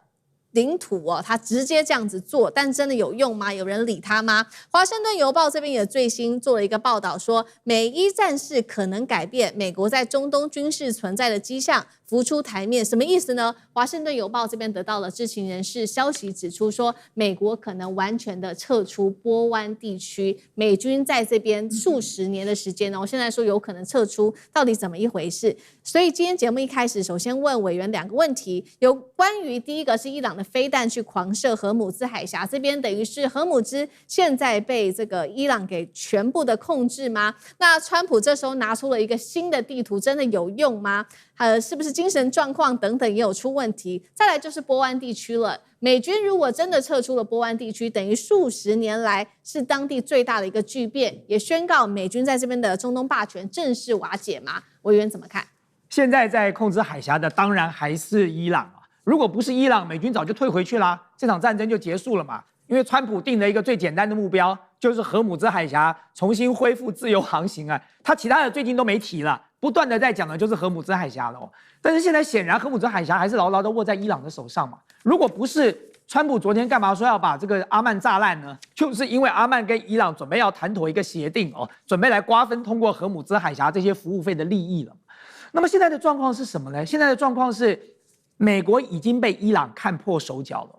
领土哦，他直接这样子做，但真的有用吗？有人理他吗？华盛顿邮报这边也最新做了一个报道，说美伊战事可能改变美国在中东军事存在的迹象，浮出台面，什么意思呢？华盛顿邮报这边得到了知情人士消息，指出说，美国可能完全的撤出波湾地区，美军在这边数十年的时间呢，我现在说有可能撤出，到底怎么一回事？所以今天节目一开始，首先问委员2个问题，有关于第一个是伊朗的飞弹去狂射荷姆兹海峡，这边等于是荷姆兹现在被这个伊朗给全部的控制吗？那川普这时候拿出了一个新的地图，真的有用吗？是不是精神状况等等也有出问题？再来就是波湾地区了，美军如果真的撤出了波湾地区，等于数十年来是当地最大的一个巨变，也宣告美军在这边的中东霸权正式瓦解吗？委员怎么看？现在在控制海峡的当然还是伊朗啊，如果不是伊朗，美军早就退回去啦，这场战争就结束了嘛。因为川普定了一个最简单的目标，就是荷姆兹海峡重新恢复自由航行啊，他其他的最近都没提了，不断的在讲的就是荷姆兹海峡了哦。但是现在显然荷姆兹海峡还是牢牢的握在伊朗的手上嘛。如果不是川普昨天干嘛说要把这个阿曼炸烂呢？就是因为阿曼跟伊朗准备要谈妥一个协定哦，准备来瓜分通过荷姆兹海峡这些服务费的利益了。那么现在的状况是什么呢？现在的状况是美国已经被伊朗看破手脚了。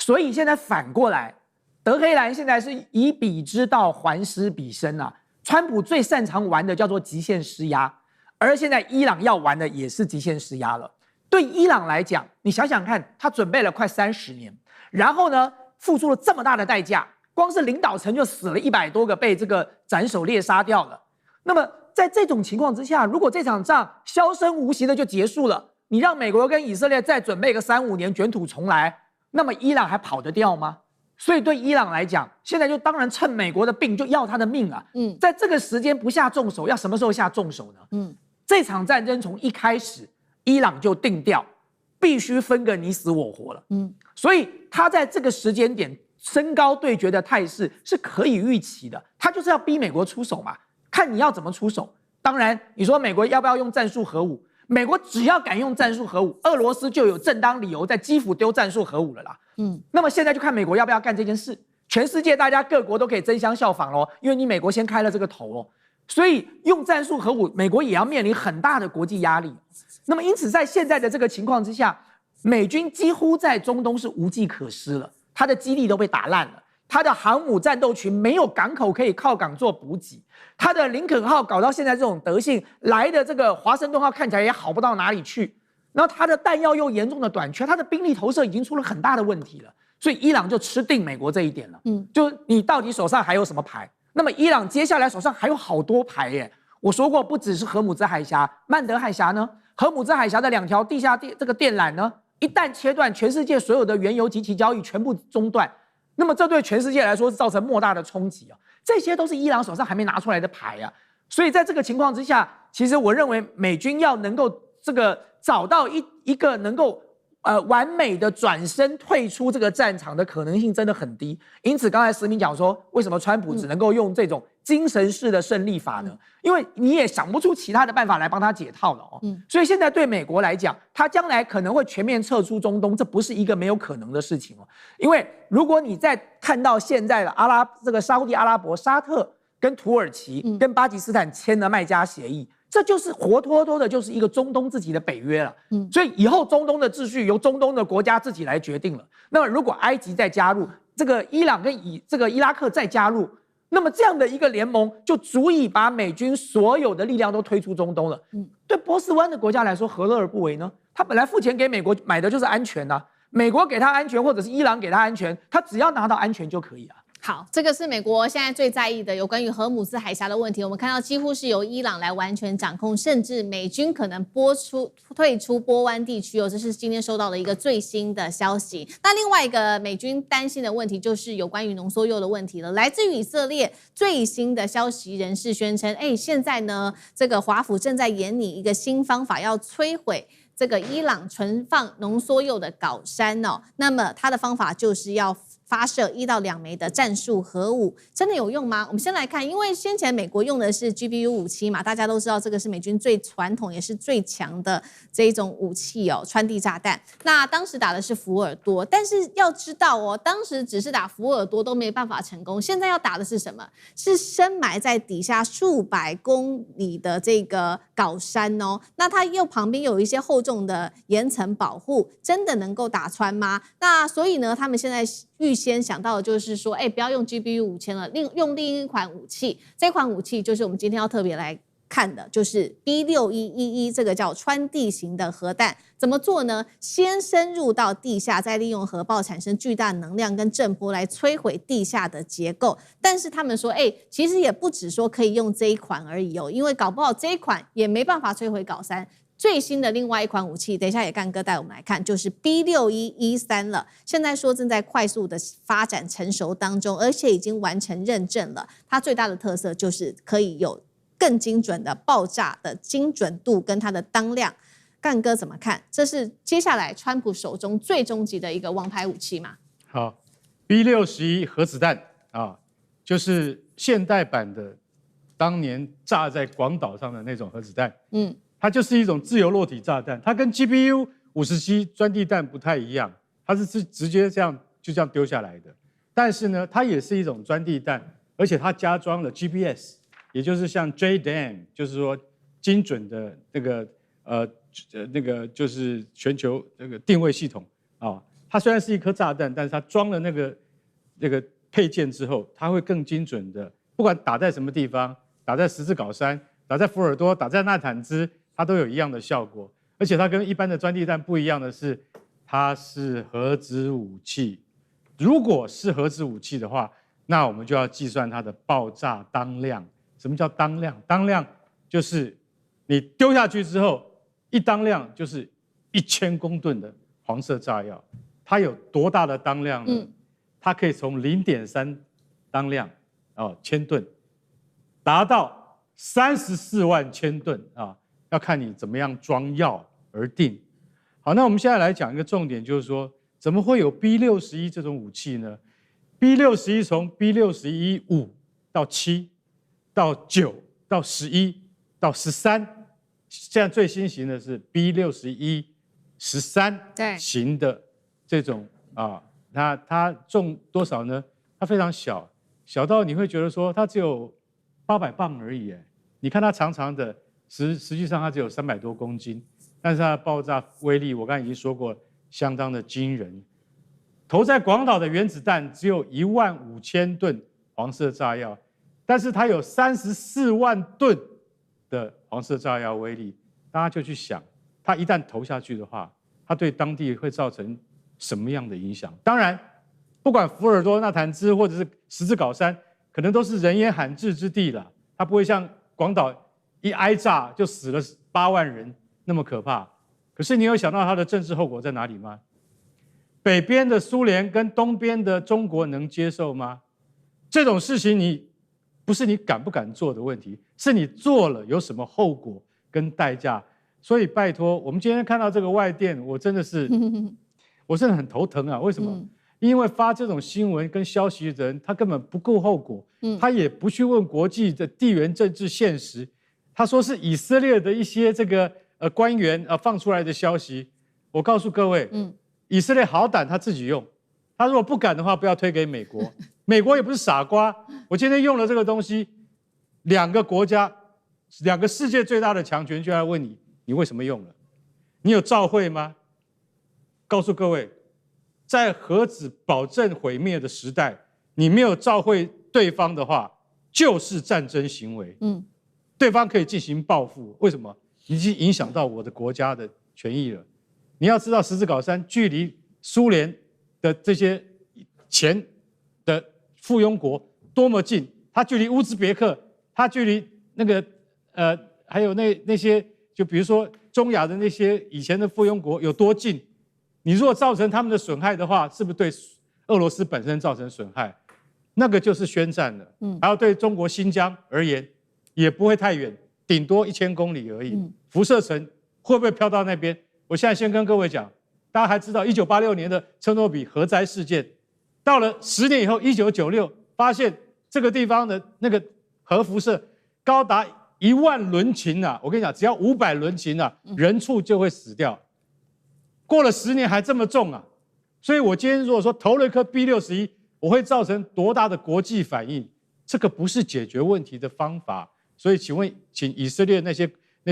所以现在反过来，德黑兰现在是以彼之道还施彼身啊。川普最擅长玩的叫做极限施压，而现在伊朗要玩的也是极限施压了。对伊朗来讲，你想想看，他准备了快30年，然后呢，付出了这么大的代价，光是领导层就死了100多个，被这个斩首猎杀掉了。那么在这种情况之下，如果这场仗销声无息的就结束了，你让美国跟以色列再准备个3-5年卷土重来，那么伊朗还跑得掉吗？所以对伊朗来讲，现在就当然趁美国的病就要他的命啊。在这个时间不下重手，要什么时候下重手呢？这场战争从一开始，伊朗就定调，必须分个你死我活了。所以他在这个时间点升高对决的态势是可以预期的，他就是要逼美国出手嘛，看你要怎么出手。当然，你说美国要不要用战术核武？美国只要敢用战术核武，俄罗斯就有正当理由在基辅丢战术核武了啦。那么现在就看美国要不要干这件事。全世界大家各国都可以争相效仿咯，因为你美国先开了这个头哦，所以用战术核武，美国也要面临很大的国际压力。那么因此在现在的这个情况之下，美军几乎在中东是无计可施了，它的基地都被打烂了，它的航母战斗群没有港口可以靠港做补给，它的林肯号搞到现在这种德性，来的这个华盛顿号看起来也好不到哪里去，然后它的弹药又严重的短缺，它的兵力投射已经出了很大的问题了，所以伊朗就吃定美国这一点了。就你到底手上还有什么牌？那么伊朗接下来手上还有好多牌耶。我说过，不只是荷姆兹海峡、曼德海峡呢，荷姆兹海峡的2条地下这个电缆呢，一旦切断，全世界所有的原油及其交易全部中断。那么这对全世界来说是造成莫大的冲击啊！这些都是伊朗手上还没拿出来的牌啊！所以在这个情况之下，其实我认为美军要能够这个找到一个能够完美的转身退出这个战场的可能性真的很低。因此刚才石明讲说，为什么川普只能够用这种精神式的胜利法呢？因为你也想不出其他的办法来帮他解套了哦。所以现在对美国来讲，他将来可能会全面撤出中东，这不是一个没有可能的事情哦。因为如果你再看到现在的这个沙烏地阿拉伯、沙特跟土耳其跟巴基斯坦签了麦加协议，这就是活脱脱的就是一个中东自己的北约了。所以以后中东的秩序由中东的国家自己来决定了。那么如果埃及再加入，这个伊朗跟这个伊拉克再加入，那么这样的一个联盟就足以把美军所有的力量都推出中东了。对波斯湾的国家来说，何乐而不为呢？他本来付钱给美国买的就是安全啊，美国给他安全，或者是伊朗给他安全，他只要拿到安全就可以啊。好，这个是美国现在最在意的有关于荷姆兹海峡的问题。我们看到几乎是由伊朗来完全掌控，甚至美军可能退出波湾地区哦，这是今天收到的一个最新的消息。那另外一个美军担心的问题就是有关于浓缩铀的问题了。来自于以色列最新的消息人士宣称，现在呢，这个华府正在研拟一个新方法，要摧毁这个伊朗存放浓缩铀的镐山哦。那么它的方法就是要发射1到2枚的战术核武，真的有用吗？我们先来看，因为先前美国用的是 GBU-57嘛，大家都知道这个是美军最传统也是最强的这一种武器哦，川地炸弹。那当时打的是福尔多，但是要知道哦，当时只是打福尔多都没办法成功，现在要打的是什么？是深埋在底下数百公里的这个镐山哦，那它又旁边有一些厚重的岩层保护，真的能够打穿吗？那所以呢，他们现在预先想到的就是说，不要用 GBU-5000了，用另一款武器。这款武器就是我们今天要特别来看的，就是 B6111，这个叫川地型的核弹。怎么做呢？先深入到地下，再利用核爆产生巨大能量跟震波来摧毁地下的结构。但是他们说，其实也不只说可以用这一款而已哦，因为搞不好这一款也没办法摧毁镐山。最新的另外一款武器，等一下也干哥带我们来看，就是 B6113了。现在说正在快速的发展成熟当中，而且已经完成认证了。它最大的特色就是可以有更精准的爆炸的精准度跟它的当量。干哥怎么看？这是接下来川普手中最终极的一个王牌武器嘛？好 ，B61核子弹啊，就是现代版的当年炸在广岛上的那种核子弹。它就是一种自由落体炸弹，它跟 GBU-57钻地弹不太一样，它是直接这样丢下来的。但是呢，它也是一种钻地弹，而且它加装了 GPS， 也就是像 JDAM， 就是说精准的那个就是全球那个定位系统啊。它虽然是一颗炸弹，但是它装了那个配件之后，它会更精准的，不管打在什么地方，打在十字镐山，打在福尔多，打在纳坦兹。它都有一样的效果，而且它跟一般的钻地弹不一样的是，它是核子武器。如果是核子武器的话，那我们就要计算它的爆炸当量。什么叫当量？当量就是你丢下去之后，一当量就是1000公吨的黄色炸药。它有多大的当量呢？它可以从0.3当量千吨，达到34万千吨啊。要看你怎么样装药而定。好，那我们现在来讲一个重点，就是说怎么会有 B61这种武器呢？ B61从 B61 5到7到9到11到13，现在最新型的是 B61 13型的这种啊，它重多少呢？它非常小，小到你会觉得说它只有800磅而已。你看它长长的。实际上它只有300多公斤，但是它的爆炸威力我刚才已经说过，相当的惊人。投在广岛的原子弹只有15000吨黄色炸药，但是它有34万吨的黄色炸药威力。大家就去想，它一旦投下去的话，它对当地会造成什么样的影响？当然，不管福尔多、纳坦兹或者是十字镐山，可能都是人烟罕至之地了，它不会像广岛。一挨炸就死了8万人，那么可怕。可是你有想到它的政治后果在哪里吗？北边的苏联跟东边的中国能接受吗？这种事情不是你敢不敢做的问题，是你做了有什么后果跟代价。所以拜托，我们今天看到这个外电，我真的很头疼啊！为什么？因为发这种新闻跟消息的人，他根本不顾后果，他也不去问国际的地缘政治现实。他说是以色列的一些这个官员放出来的消息，我告诉各位，以色列好胆他自己用，他如果不敢的话，不要推给美国。美国也不是傻瓜，我今天用了这个东西，2个国家，2个世界最大的强权就来问你，你为什么用了？你有照会吗？告诉各位，在核子保证毁灭的时代，你没有照会对方的话，就是战争行为。对方可以进行报复，为什么？你已经影响到我的国家的权益了。你要知道，十字镐山距离苏联的这些前的附庸国多么近，它距离乌兹别克，它距离那个还有那些，就比如说中亚的那些以前的附庸国有多近？你如果造成他们的损害的话，是不是对俄罗斯本身造成损害？那个就是宣战了。还有对中国新疆而言。也不会太远，顶多1000公里而已。辐射层会不会飘到那边？我现在先跟各位讲，大家还知道1986年的车诺比核灾事件，到了10年以后，1996发现这个地方的那个核辐射高达1万伦琴啊！我跟你讲，只要500伦琴啊，人畜就会死掉。过了10年还这么重啊！所以我今天如果说投了一颗 B61，我会造成多大的国际反应？这个不是解决问题的方法。所以请问，请以色列那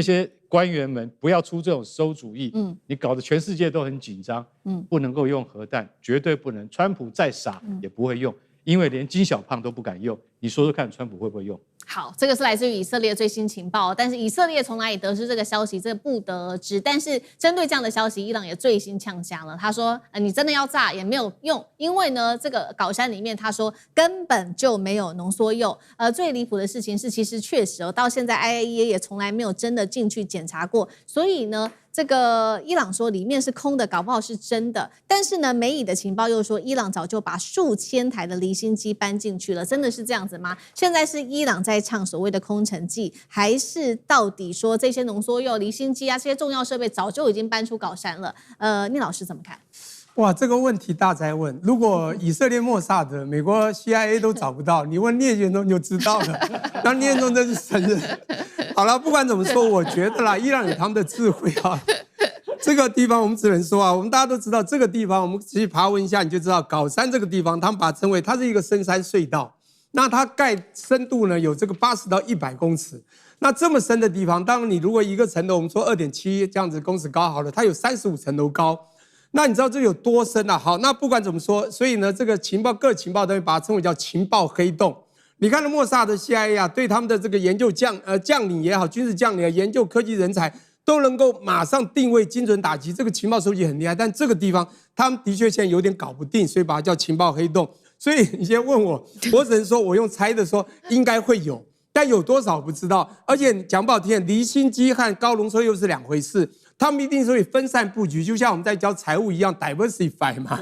些官员们不要出这种馊主意。你搞得全世界都很紧张。不能够用核弹，绝对不能。川普再傻也不会用，因为连金小胖都不敢用。你说说看，川普会不会用？好，这个是来自于以色列最新情报，但是以色列从哪里得知这个消息，这不得而知。但是针对这样的消息，伊朗也最新呛瞎了。他说，你真的要炸也没有用，因为呢，这个镐山里面他说根本就没有浓缩铀。最离谱的事情是，其实确实到现在 IAEA 也从来没有真的进去检查过，所以呢。这个伊朗说里面是空的，搞不好是真的。但是呢，美以的情报又说，伊朗早就把数千台的离心机搬进去了，真的是这样子吗？现在是伊朗在唱所谓的空城计，还是到底说这些浓缩铀、离心机啊这些重要设备早就已经搬出镐山了？聂老师怎么看？哇，这个问题大哉问！如果以色列莫萨德、美国 CIA 都找不到，你问聂元忠就知道了。那聂元忠真是神人。好了，不管怎么说，我觉得啦，伊朗有他们的智慧啊。这个地方我们只能说啊，我们大家都知道，这个地方我们仔细爬文一下，你就知道镐山这个地方，他们把它称为它是一个深山隧道。那它盖深度呢有这个80到100公尺。那这么深的地方，当然你如果一个层楼我们说2.7这样子公尺高好了，它有35层楼高。那你知道这有多深啊？好，那不管怎么说，所以呢，这个情报各情报单位把它称为叫情报黑洞。你看，莫萨德 CIA 啊，对他们的这个研究将领也好，军事将领啊，研究科技人才都能够马上定位、精准打击。这个情报收集很厉害，但这个地方他们的确现在有点搞不定，所以把它叫情报黑洞。所以你先问我，我只能说我用猜的说应该会有，但有多少不知道。而且讲不好听，离心机和高浓缩又是两回事。他们一定是分散布局，就像我们在教财务一样 ，diversify 嘛，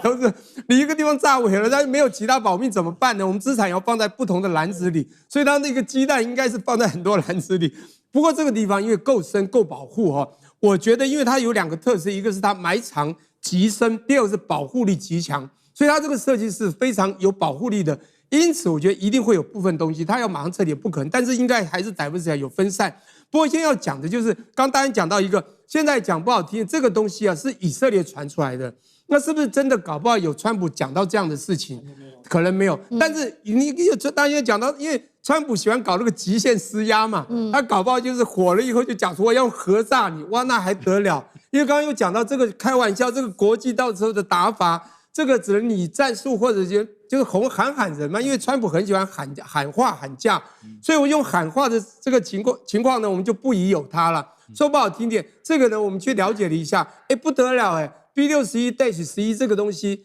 都是你一个地方炸毁了，但是没有其他保命怎么办呢？我们资产要放在不同的篮子里，所以它那个鸡蛋应该是放在很多篮子里。不过这个地方因为够深够保护哈，我觉得因为它有2个特色，一个是它埋藏极深，第二个是保护力极强，所以它这个设计是非常有保护力的。因此我觉得一定会有部分东西，它要马上撤离也不可能，但是应该还是diversify有分散。不过现在要讲的就是，刚大家讲到一个，现在讲不好听，这个东西啊是以色列传出来的，那是不是真的？搞不好有川普讲到这样的事情，可能没有。但是你大家讲到，因为川普喜欢搞那个极限施压嘛，他搞不好就是火了以后就讲说要核炸你，哇，那还得了？因为刚刚又讲到这个开玩笑，这个国际到时候的打法，这个只能你战术或者就是喊人嘛，因为川普很喜欢喊话喊价，所以我用喊话的这个情况呢，我们就不疑有他了。说不好听点，这个呢我们去了解了一下，不得了，B61-11这个东西，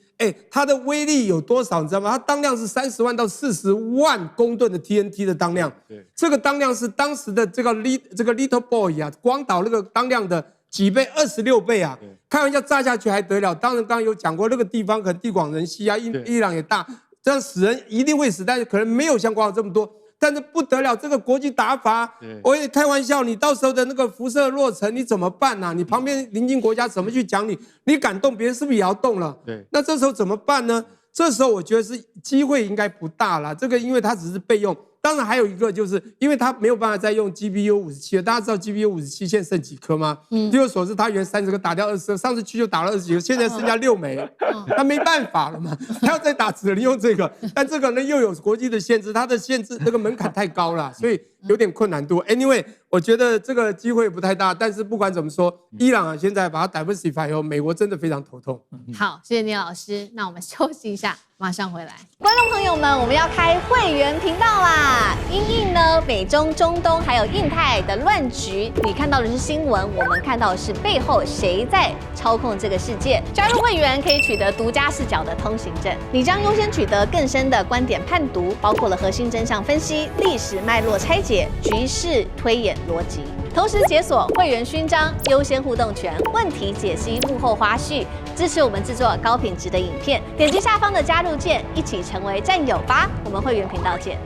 它的威力有多少？你知道吗？它当量是30万到40万公吨的 TNT 的当量，这个当量是当时的这个 Little Boy 啊，广岛那个当量的几倍，26倍啊！开玩笑，炸下去还得了？当然，刚刚有讲过，那个地方可能地广人稀啊，伊朗也大，这样死人一定会死，但是可能没有像广岛这么多。但是不得了，这个国际打法，我也开玩笑，你到时候的那个辐射落成，你怎么办啊？你旁边邻近国家怎么去讲你？你敢动，别人是不是也要动了？那这时候怎么办呢？这时候我觉得是机会应该不大了，这个因为它只是备用。当然还有一个就是因为它没有办法再用 GBU57了，大家知道 GBU57现在剩几颗吗？据我所知，它原30个打掉20个，上次去就打了20几个，现在剩下6枚，它没办法了嘛，它要再打只能用这个，但这个呢又有国际的限制，它的限制这个门槛太高了，所以有点困难度。Anyway， 我觉得这个机会不太大，但是不管怎么说，伊朗现在把它 diversify 以后，美国真的非常头痛。好，谢谢聂老师，那我们休息一下，马上回来。观众朋友们，我们要开会员频道啦！因应呢美中、中东还有印太的乱局，你看到的是新闻，我们看到的是背后谁在操控这个世界。加入会员可以取得独家视角的通行证，你将优先取得更深的观点判读，包括了核心真相分析、历史脉络拆解、局势推演逻辑。同时解锁会员勋章、优先互动权、问题解析、幕后花絮，支持我们制作高品质的影片。点击下方的加入键，一起成为战友吧！我们会员频道见。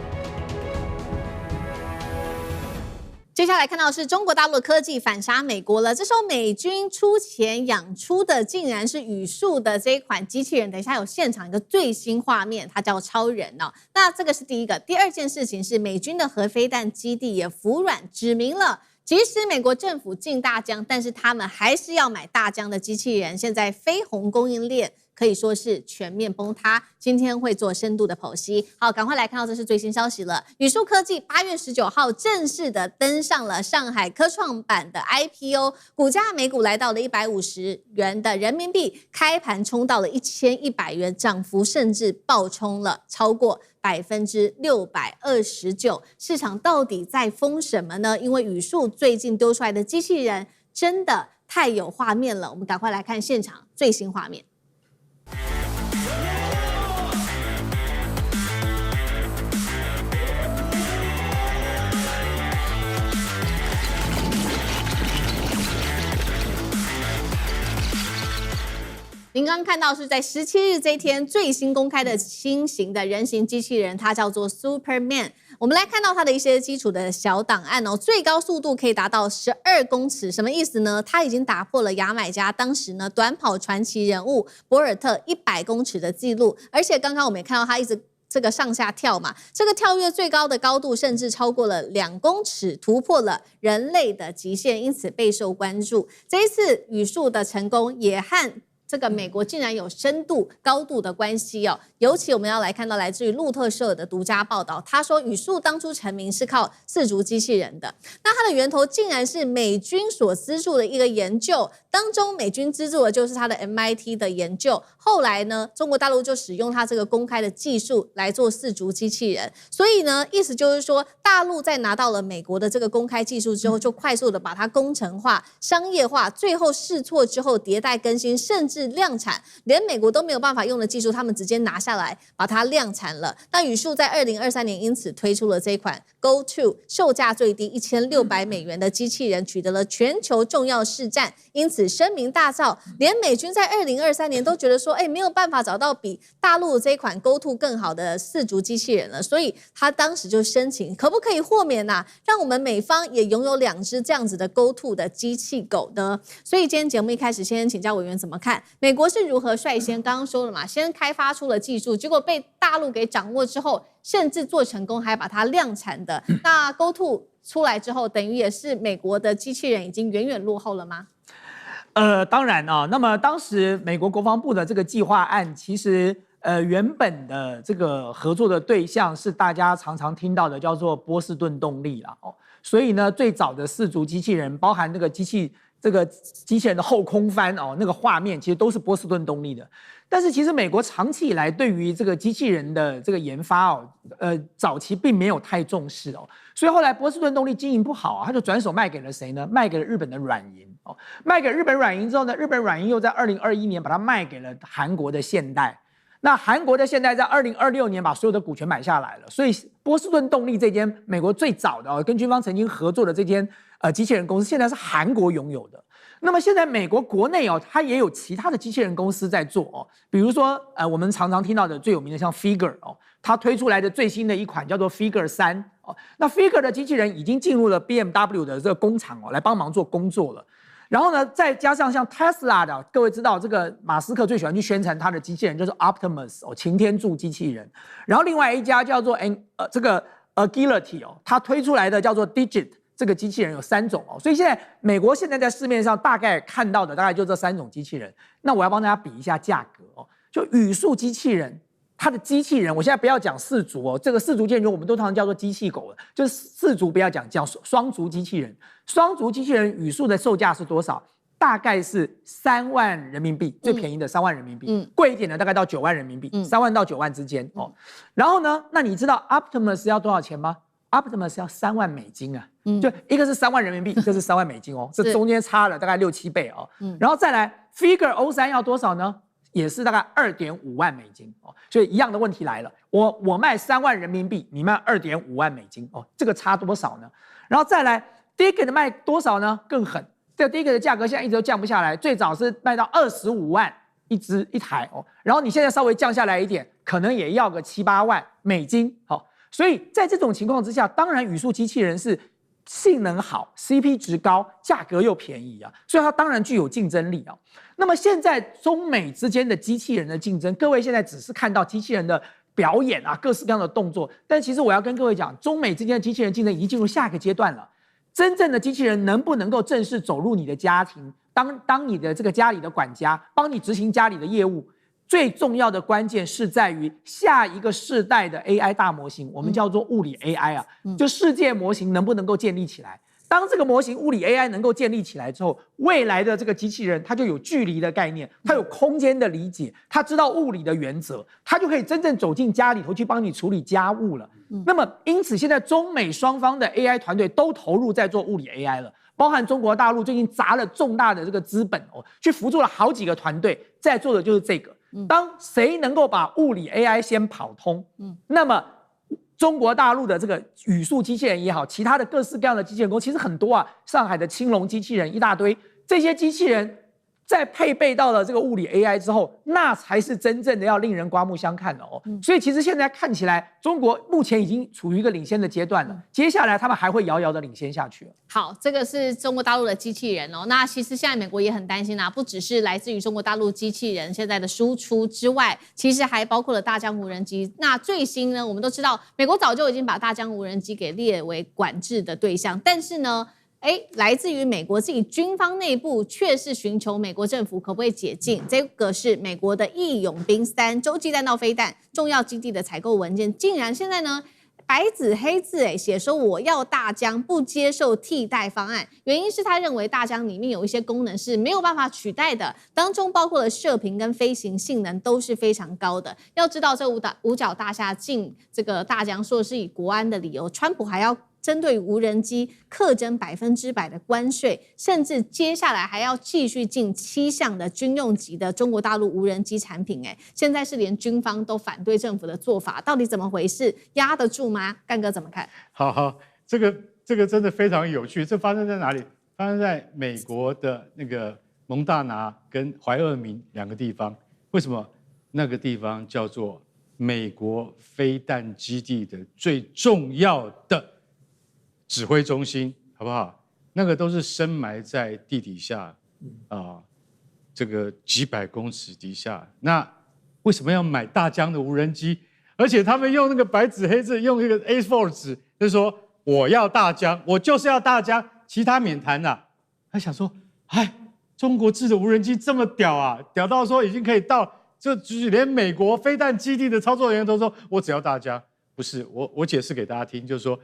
接下来看到的是中国大陆的科技反杀美国了。这时候美军出钱养出的竟然是语速的这一款机器人。等一下有现场一个最新画面，它叫超人哦。那这个是第一个。第二件事情是美军的核飞弹基地也服软，指明了即使美国政府进大疆，但是他们还是要买大疆的机器人。现在飞鸿供应链可以说是全面崩塌。今天会做深度的剖析。好，赶快来看到这是最新消息了。宇树科技8月19号正式的登上了上海科创板的 IPO， 股价每股来到了150元的人民币，开盘冲到了1100元，涨幅甚至爆冲了超过629%。市场到底在疯什么呢？因为宇树最近丢出来的机器人真的太有画面了。我们赶快来看现场最新画面。您刚刚看到是在17日这一天最新公开的新型的人形机器人，它叫做 Superman。我们来看到它的一些基础的小档案哦，最高速度可以达到12公尺，什么意思呢？它已经打破了牙买加当时呢短跑传奇人物博尔特100公尺的记录，而且刚刚我们也看到它一直这个上下跳嘛，这个跳跃最高的高度甚至超过了2公尺，突破了人类的极限，因此备受关注。这一次宇树的成功也和这个美国竟然有深度高度的关系哦，尤其我们要来看到来自于路透社的独家报道，他说宇树当初成名是靠4足机器人的，那它的源头竟然是美军所资助的一个研究，当中美军资助的就是它的 MIT 的研究，后来呢中国大陆就使用它这个公开的技术来做4足机器人，所以呢意思就是说大陆在拿到了美国的这个公开技术之后，就快速的把它工程化、商业化，最后试错之后迭代更新，甚至量产，连美国都没有办法用的技术，他们直接拿下来把它量产了。那宇树在2023年因此推出了这款 Go2 售价最低$1600的机器人，取得了全球重要市占，因此声名大噪。连美军在2023年都觉得说，没有办法找到比大陆这一款 Go2 更好的4足机器人了，所以他当时就申请可不可以豁免啊，让我们美方也拥有2只这样子的 Go2 的机器狗呢？所以今天节目一开始先请教委员怎么看？美国是如何率先？刚刚说了嘛，先开发出了技术，结果被大陆给掌握之后，甚至做成功，还把它量产的。那 Go2 出来之后，等于也是美国的机器人已经远远落后了吗？当然啊，那么当时美国国防部的这个计划案，其实原本的这个合作的对象是大家常常听到的叫做波士顿动力啦哦，所以呢，最早的4足机器人，包含那个机器人的后空翻哦，那个画面其实都是波士顿动力的。但是其实美国长期以来对于这个机器人的这个研发哦，早期并没有太重视哦，所以后来波士顿动力经营不好啊，他就转手卖给了谁呢？卖给了日本的软银哦，卖给日本软银之后呢，日本软银又在2021年把它卖给了韩国的现代。那韩国的现代在2026年把所有的股权买下来了，所以波士顿动力这间美国最早的跟军方曾经合作的这间机器人公司，现在是韩国拥有的。那么现在美国国内哦，它也有其他的机器人公司在做哦，比如说我们常常听到的最有名的像 Figure 哦，它推出来的最新的一款叫做 Figure 3哦，那 Figure 的机器人已经进入了 BMW 的这个工厂哦，来帮忙做工作了。然后呢，再加上像 Tesla 的，各位知道这个马斯克最喜欢去宣传他的机器人就是 Optimus 哦，擎天柱机器人。然后另外一家叫做这个 Agility 哦，它推出来的叫做 Digit。这个机器人有3种哦，所以现在美国现在在市面上大概看到的大概就这3种机器人。那我要帮大家比一下价格哦，就宇树机器人，它的机器人，我现在不要讲4足哦，这个4足机器人我们都常常叫做机器狗了，就是4足不要讲双足机器人。双足机器人宇树的售价是多少？大概是3万人民币，最便宜的3万人民币，贵一点的大概到9万人民币，3万到9万之间哦。然后呢，那你知道 Optimus 要多少钱吗？Optimus 要3万美金啊，就一个是3万人民币，这是3万美金哦，这中间差了大概6、7倍哦。然后再来 Figure O3 要多少呢？也是大概2.5万美金哦，所以一样的问题来了，我卖3万人民币，你卖2.5万美金哦，这个差多少呢？然后再来 Digit 卖多少呢？更狠，这个 Digit 的价格现在一直都降不下来，最早是卖到25万一台哦，然后你现在稍微降下来一点，可能也要个7、8万美金哦。所以在这种情况之下，当然宇树机器人是性能好 ，CP 值高，价格又便宜啊，所以它当然具有竞争力啊。那么现在中美之间的机器人的竞争，各位现在只是看到机器人的表演啊，各式各样的动作，但其实我要跟各位讲，中美之间的机器人竞争已经进入下一个阶段了。真正的机器人能不能够正式走入你的家庭，当你的这个家里的管家，帮你执行家里的业务？最重要的关键是在于下一个世代的 AI 大模型，我们叫做物理 AI 啊，就世界模型能不能够建立起来？当这个模型物理 AI 能够建立起来之后，未来的这个机器人它就有距离的概念，它有空间的理解，它知道物理的原则，它就可以真正走进家里头去帮你处理家务了。那么因此现在中美双方的 AI 团队都投入在做物理 AI 了。包含中国大陆最近砸了重大的这个资本去辅助了好几个团队，在做的就是这个。当谁能够把物理 AI 先跑通，那么中国大陆的这个语速机器人也好，其他的各式各样的机器人公司其实很多啊，上海的青龙机器人一大堆，这些机器人在配备到了这个物理 AI 之后，那才是真正的要令人刮目相看的哦。所以其实现在看起来，中国目前已经处于一个领先的阶段了，接下来他们还会遥遥的领先下去。好，这个是中国大陆的机器人哦。那其实现在美国也很担心啊，不只是来自于中国大陆机器人现在的输出之外，其实还包括了大疆无人机。那最新呢，我们都知道，美国早就已经把大疆无人机给列为管制的对象，但是呢，来自于美国自己军方内部却是寻求美国政府可不可以解禁，这个是美国的义勇兵3洲际弹道飞弹重要基地的采购文件，竟然现在呢白纸黑字写说我要大疆，不接受替代方案，原因是他认为大疆里面有一些功能是没有办法取代的，当中包括了射频跟飞行性能都是非常高的。要知道这五角大厦进这个大疆说是以国安的理由，川普还要针对无人机课征100%的关税，甚至接下来还要继续进7项的军用级的中国大陆无人机产品。现在是连军方都反对政府的做法，到底怎么回事？压得住吗？干哥怎么看？好，这个真的非常有趣。这发生在哪里？发生在美国的那个蒙大拿跟怀俄明2个地方。为什么？那个地方叫做美国飞弹基地的最重要的指挥中心，好不好？那个都是深埋在地底下，这个几百公尺底下。那为什么要买大疆的无人机？而且他们用那个白纸黑字，用一个 A4 纸，就是说我要大疆，我就是要大疆，其他免谈啦。他想说，中国制的无人机这么屌啊，屌到说已经可以到，就连美国飞弹基地的操作人员都说，我只要大疆。不是，我解释给大家听，就是说，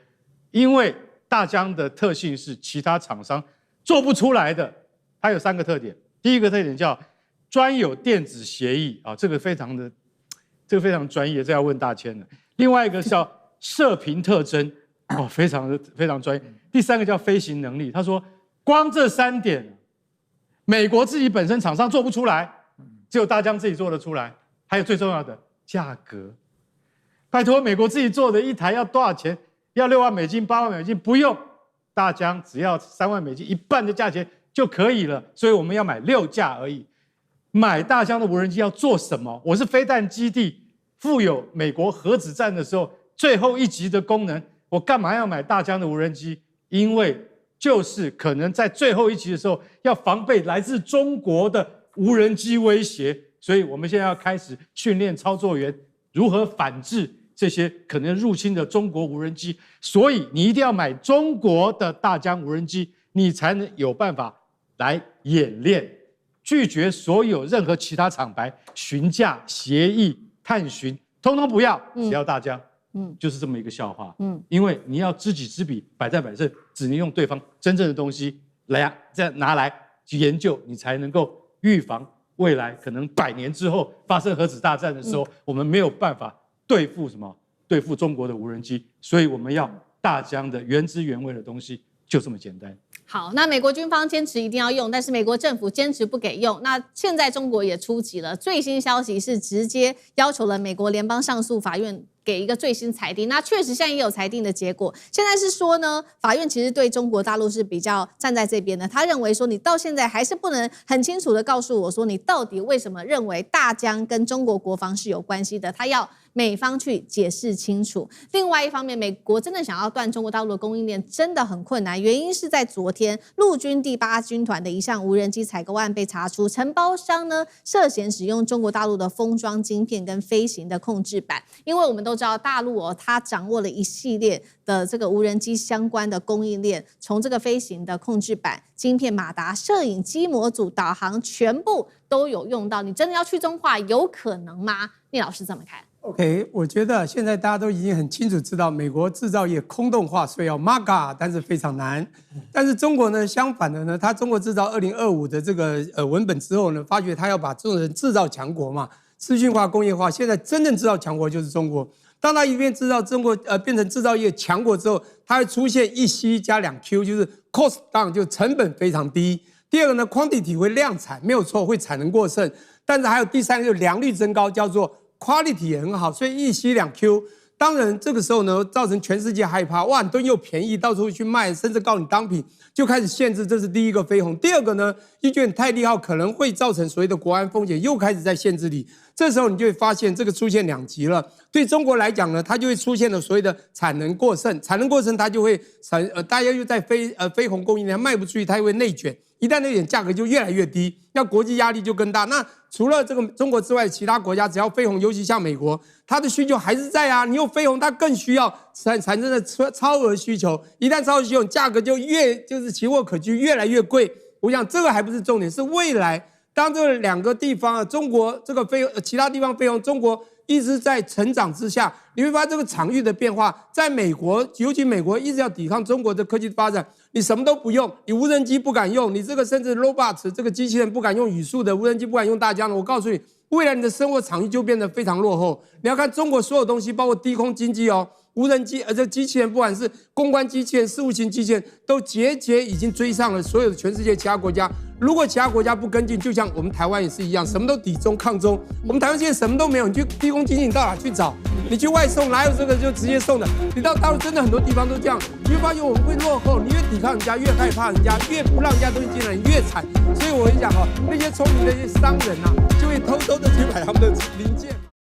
因为大疆的特性是其他厂商做不出来的，它有3个特点。第一个特点叫专有电子协议啊，这个非常专业，这要问大千了。另外一个叫射频特征，非常专业。第3个叫飞行能力。他说，光这3点，美国自己本身厂商做不出来，只有大疆自己做得出来。还有最重要的价格，拜托，美国自己做的一台要多少钱？要6万美金、8万美金，不用，大疆只要3万美金，一半的价钱就可以了。所以我们要买6架而已。买大疆的无人机要做什么？我是飞弹基地，附有美国核子战的时候最后一级的功能，我干嘛要买大疆的无人机？因为就是可能在最后一级的时候要防备来自中国的无人机威胁，所以我们现在要开始训练操作员如何反制这些可能入侵的中国无人机，所以你一定要买中国的大疆无人机，你才能有办法来演练，拒绝所有任何其他厂牌询价、协议、探寻，通通不要，只要大疆。就是这么一个笑话。因为你要知己知彼，百战百胜，只能用对方真正的东西来再拿来去研究，你才能够预防未来可能100年之后发生核子大战的时候，我们没有办法对付什么？对付中国的无人机，所以我们要大疆的原汁原味的东西，就这么简单。好，那美国军方坚持一定要用，但是美国政府坚持不给用。那现在中国也出击了，最新消息是直接要求了美国联邦上诉法院给一个最新裁定，那确实现在也有裁定的结果。现在是说呢，法院其实对中国大陆是比较站在这边的，他认为说你到现在还是不能很清楚的告诉我说你到底为什么认为大疆跟中国国防是有关系的，他要美方去解释清楚。另外一方面，美国真的想要断中国大陆的供应链真的很困难，原因是在昨天陆军第8军团的一项无人机采购案被查出，承包商呢涉嫌使用中国大陆的封装晶片跟飞行的控制板，因为我们都知道大陆它掌握了一系列的这个无人机相关的供应链，从这个飞行的控制板、晶片、马达、摄影机模组、导航全部都有用到。你真的要去中化，有可能吗？聂老师怎么看？OK， 我觉得现在大家都已经很清楚知道，美国制造业空洞化，所以要 MAGA， 但是非常难。但是中国呢，相反的呢，它中国制造2025的这个文本之后呢，发觉它要把这种人制造强国嘛，资讯化、工业化，现在真正制造强国就是中国。当它一边制造中国变成制造业强国之后，它会出现1 C 加2 Q， 就是 cost down， 就成本非常低。第二个呢 ，quantity 会量产，没有错，会产能过剩。但是还有第三个，就良率增高，叫做 quality 也很好，所以1 C 2 Q。当然这个时候呢，造成全世界害怕，哇，你东西又便宜，到处去卖，甚至告你当品，就开始限制，这是第一个飞鸿。第二个呢，一觉得太利好，可能会造成所谓的国安风险，又开始在限制你。这时候你就会发现，这个出现2极了。对中国来讲呢，它就会出现了所谓的产能过剩，产能过剩它就会大家又在飞鸿供应链卖不出去，它就会内卷。一旦内卷，价格就越来越低，那国际压力就更大。那除了这个中国之外，其他国家只要飞鸿，尤其像美国，它的需求还是在啊。你有飞鸿，它更需要产生的超额需求。一旦超额需求，价格就是奇货可居，越来越贵。我想这个还不是重点，是未来当这2个地方啊，中国这个其他地方飞鸿，中国一直在成长之下，你会发现这个场域的变化，在美国，尤其美国一直要抵抗中国的科技发展。你什么都不用，你无人机不敢用，你这个甚至 robots 这个机器人不敢用语速的无人机不敢用大疆的，我告诉你，未来你的生活场域就变得非常落后。你要看中国所有东西，包括低空经济哦，无人机，这机器人不管是公关机器人、事务型机器人，都节已经追上了所有的全世界其他国家。如果其他国家不跟进，就像我们台湾也是一样，什么都抵中抗中。我们台湾现在什么都没有，你去低空经济你到哪去找？你去外送哪有这个就直接送的？你到大陆真的很多地方都这样，你会发现我们会落后。你越抵抗人家，越害怕人家，越不让人家东西进来，你越惨。所以我跟你讲哦，那些聪明的一些商人啊，就会偷偷的去买他们的零件。